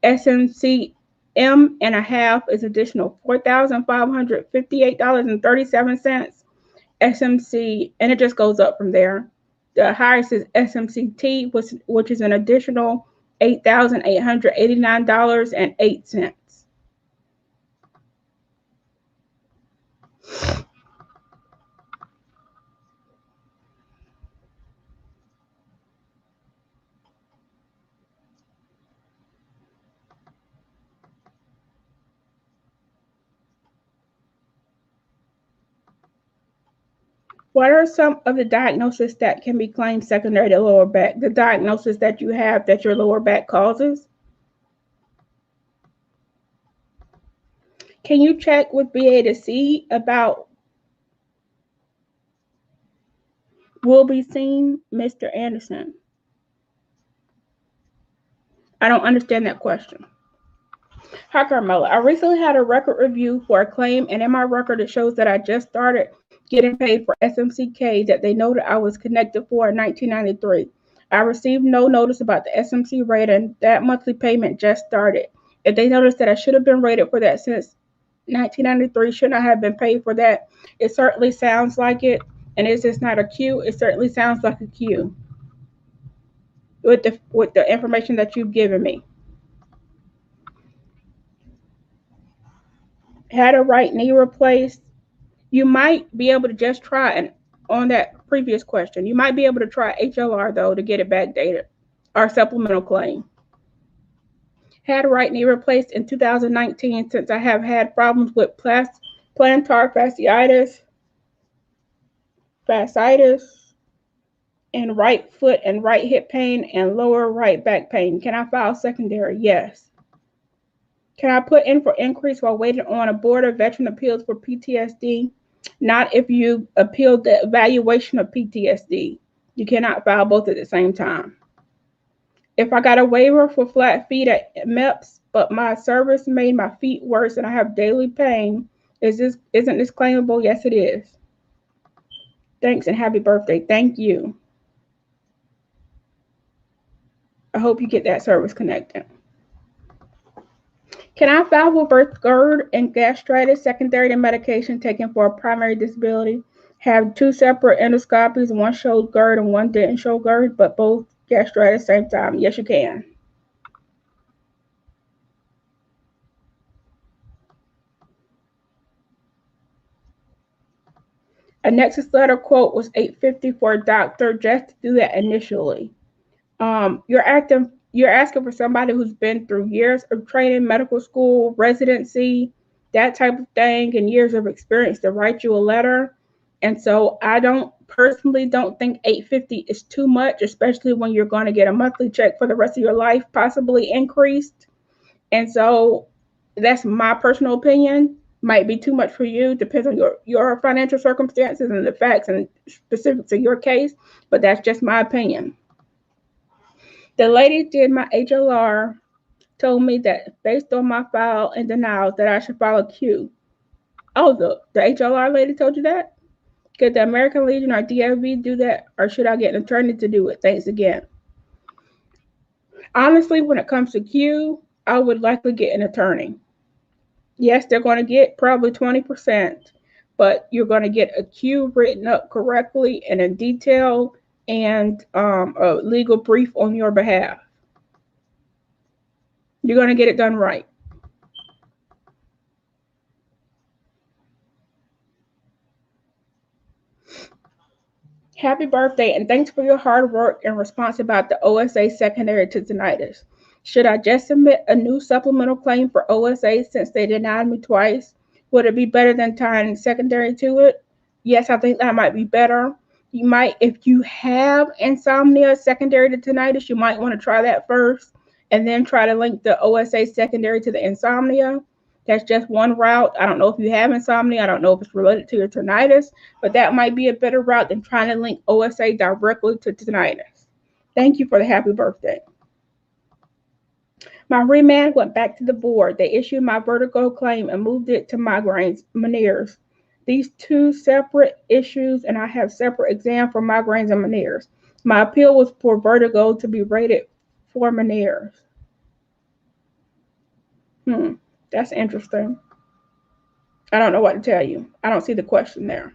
SMC M and a half is additional $4,558.37. SMC, and it just goes up from there. The highest is SMCT, which is an additional $8,889.08. What are some of the diagnoses that can be claimed secondary to lower back? The diagnosis that you have that your lower back causes? Can you check with VA to see about will be seen, Mr. Anderson? I don't understand that question. Hi, Carmella. I recently had a record review for a claim, and in my record, it shows that I just started getting paid for SMCK that they noted I was connected for in 1993. I received no notice about the SMC rate, and that monthly payment just started. If they noticed that I should have been rated for that since 1993, shouldn't I have been paid for that? It certainly sounds like it, and it's just not a Q. It certainly sounds like a Q with the information that you've given me. Had a right knee replaced. You might be able to just try, and on that previous question, you might be able to try HLR though to get it backdated or supplemental claim. Had a right knee replaced in 2019 since I have had problems with plantar fasciitis, and right foot and right hip pain and lower right back pain. Can I file secondary? Yes. Can I put in for increase while waiting on a board of veteran appeals for PTSD? Not if you appealed the evaluation of PTSD. You cannot file both at the same time. If I got a waiver for flat feet at MEPS, but my service made my feet worse and I have daily pain, isn't this claimable? Yes, it is. Thanks and happy birthday. Thank you. I hope you get that service connected. Can I file for birth GERD and gastritis secondary to medication taken for a primary disability? Have two separate endoscopies, one showed GERD and one didn't show GERD, but both gastritis same time? Yes, you can. A Nexus letter quote was $850 for a doctor just to do that initially. You're asking for somebody who's been through years of training, medical school, residency, that type of thing, and years of experience to write you a letter. And so I personally don't think $850 is too much, especially when you're going to get a monthly check for the rest of your life, possibly increased. And so that's my personal opinion. Might be too much for you, depends on your financial circumstances and the facts and specifics of your case, but that's just my opinion. The lady did my HLR, told me that based on my file and denials that I should file a Q. Oh, the HLR lady told you that? Could the American Legion or DFV do that, or should I get an attorney to do it? Thanks again. Honestly, when it comes to Q, I would likely get an attorney. Yes, they're going to get probably 20%, but you're going to get a Q written up correctly and in detail and a legal brief on your behalf. You're going to get it done right. Happy birthday, and thanks for your hard work and response about the OSA secondary to tinnitus. Should I just submit a new supplemental claim for OSA since they denied me twice? Would it be better than tying secondary to it? Yes, I think that might be better. You might, if you have insomnia secondary to tinnitus, you might want to try that first and then try to link the OSA secondary to the insomnia. That's just one route. I don't know if you have insomnia. I don't know if it's related to your tinnitus, but that might be a better route than trying to link OSA directly to tinnitus. Thank you for the happy birthday. My remand went back to the board. They issued my vertigo claim and moved it to migraines, Meniere's. These two separate issues, and I have separate exam for migraines and Meniere's. My appeal was for vertigo to be rated for Meniere's. That's interesting. I don't know what to tell you. I don't see the question there.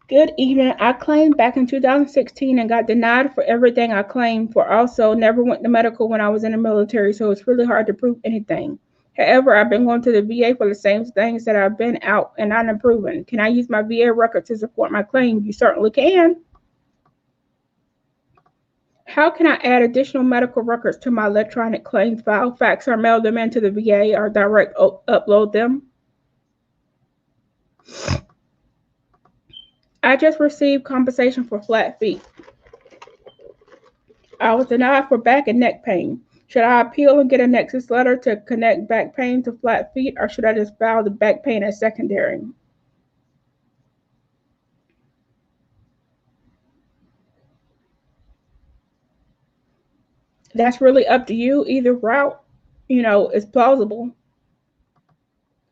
Good evening. I claimed back in 2016 and got denied for everything I claimed for. Also, never went to medical when I was in the military, so it's really hard to prove anything. However, I've been going to the VA for the same things that I've been out and not improving. Can I use my VA record to support my claim? You certainly can. How can I add additional medical records to my electronic claims file, fax or mail them into the VA or direct upload them? I just received compensation for flat feet. I was denied for back and neck pain. Should I appeal and get a Nexus letter to connect back pain to flat feet, or should I just file the back pain as secondary? That's really up to you. Either route, is plausible.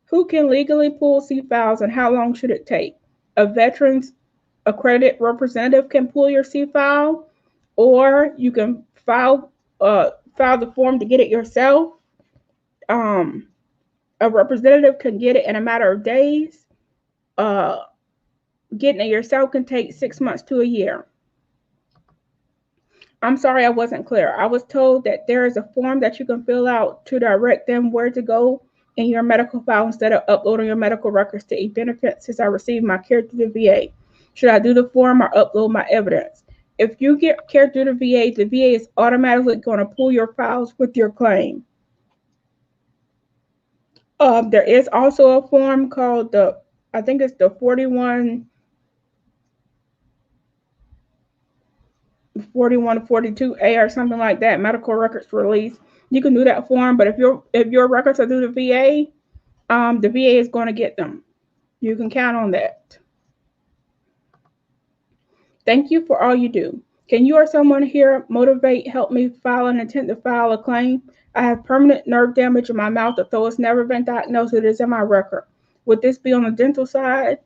Who can legally pull C files and how long should it take? A veteran's accredited representative can pull your C file, or you can file the form to get it yourself. A representative can get it in a matter of days. Getting it yourself can take 6 months to a year. I'm sorry I wasn't clear. I was told that there is a form that you can fill out to direct them where to go in your medical file instead of uploading your medical records to eBenefits since I received my care through the VA. Should I do the form or upload my evidence? If you get care through the VA is automatically going to pull your files with your claim. There is also a form called I think it's the 4142A or something like that, medical records release. You can do that form, but if your records are through the VA is going to get them. You can count on that. Thank you for all you do. Can you or someone here help me file an intent to file a claim? I have permanent nerve damage in my mouth, although it's never been diagnosed. It is in my record. Would this be on the dental side?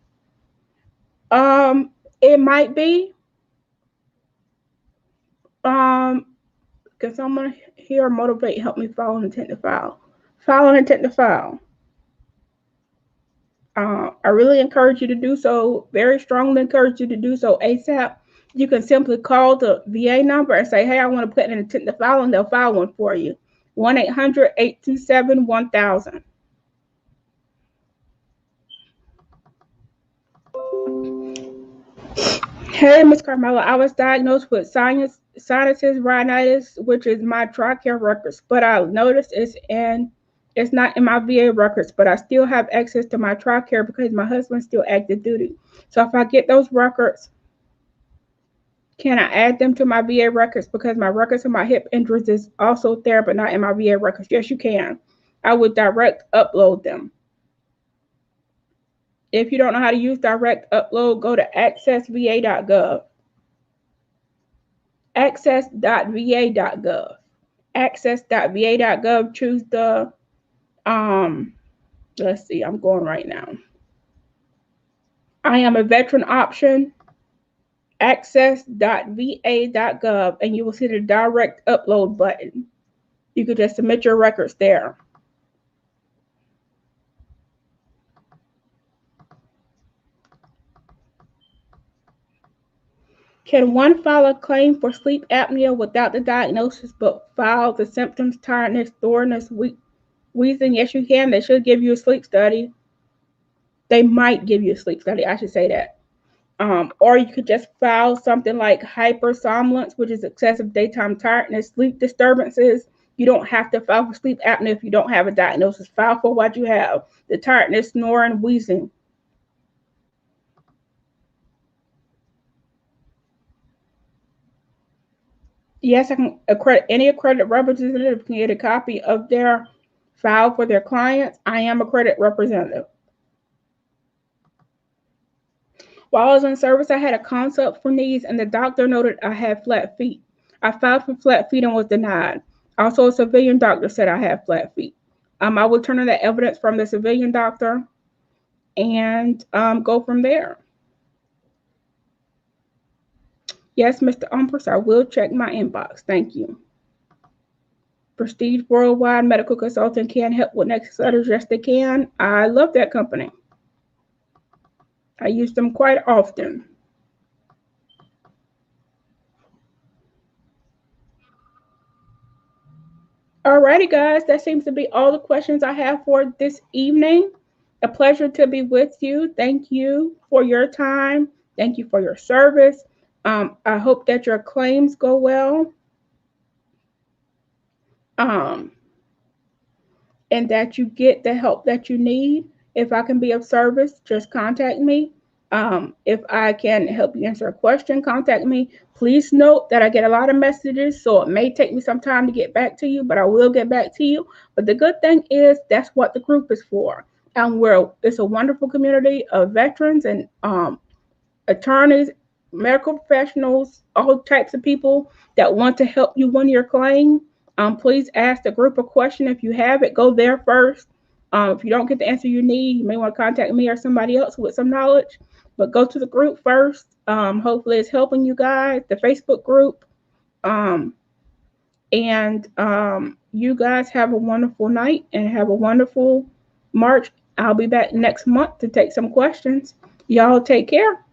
It might be. Can someone here help me file an intent to file? File an intent to file. I really encourage you to do so, very strongly encourage you to do so ASAP. You can simply call the VA number and say, hey, I want to put an intent to file, and they'll file one for you. 1-800-827-1000. Hey, Ms. Carmella, I was diagnosed with sinuses, rhinitis, which is my TRICARE records, but I noticed it's not in my VA records, but I still have access to my TRICARE because my husband's still active duty. So if I get those records, can I add them to my VA records? Because my records of my hip injuries is also there, but not in my VA records. Yes, you can. I would direct upload them. If you don't know how to use direct upload, go to accessva.gov. Access.va.gov. Access.va.gov. Choose the let's see, I'm going right now. I am a veteran option. Access.va.gov, and you will see the direct upload button. You can just submit your records there. Can one file a claim for sleep apnea without the diagnosis, but file the symptoms, tiredness, soreness, wheezing? Yes, you can. They should give you a sleep study. They might give you a sleep study. I should say that. Or you could just file something like hypersomnolence, which is excessive daytime tiredness, sleep disturbances. You don't have to file for sleep apnea if you don't have a diagnosis. File for what you have. The tiredness, snoring, wheezing. Yes, I can accredit. Any accredited representative can get a copy of their file for their clients. I am accredited representative. While I was in service, I had a consult for knees, and the doctor noted I had flat feet. I filed for flat feet and was denied. Also, a civilian doctor said I had flat feet. I will turn in the evidence from the civilian doctor and go from there. Yes, Mr. Umpers, I will check my inbox. Thank you. Prestige Worldwide Medical Consultant can help with Nexus letters. Yes, they can. I love that company. I use them quite often. Alrighty, guys, that seems to be all the questions I have for this evening. A pleasure to be with you. Thank you for your time. Thank you for your service. I hope that your claims go well. And that you get the help that you need. If I can be of service, just contact me. If I can help you answer a question, contact me. Please note that I get a lot of messages, so it may take me some time to get back to you, but I will get back to you. But the good thing is that's what the group is for. And it's a wonderful community of veterans and attorneys, medical professionals, all types of people that want to help you win your claim. Please ask the group a question. If you have it, go there first. If you don't get the answer you need, you may want to contact me or somebody else with some knowledge. But go to the group first. Hopefully it's helping you guys, the Facebook group. You guys have a wonderful night and have a wonderful March. I'll be back next month to take some questions. Y'all take care.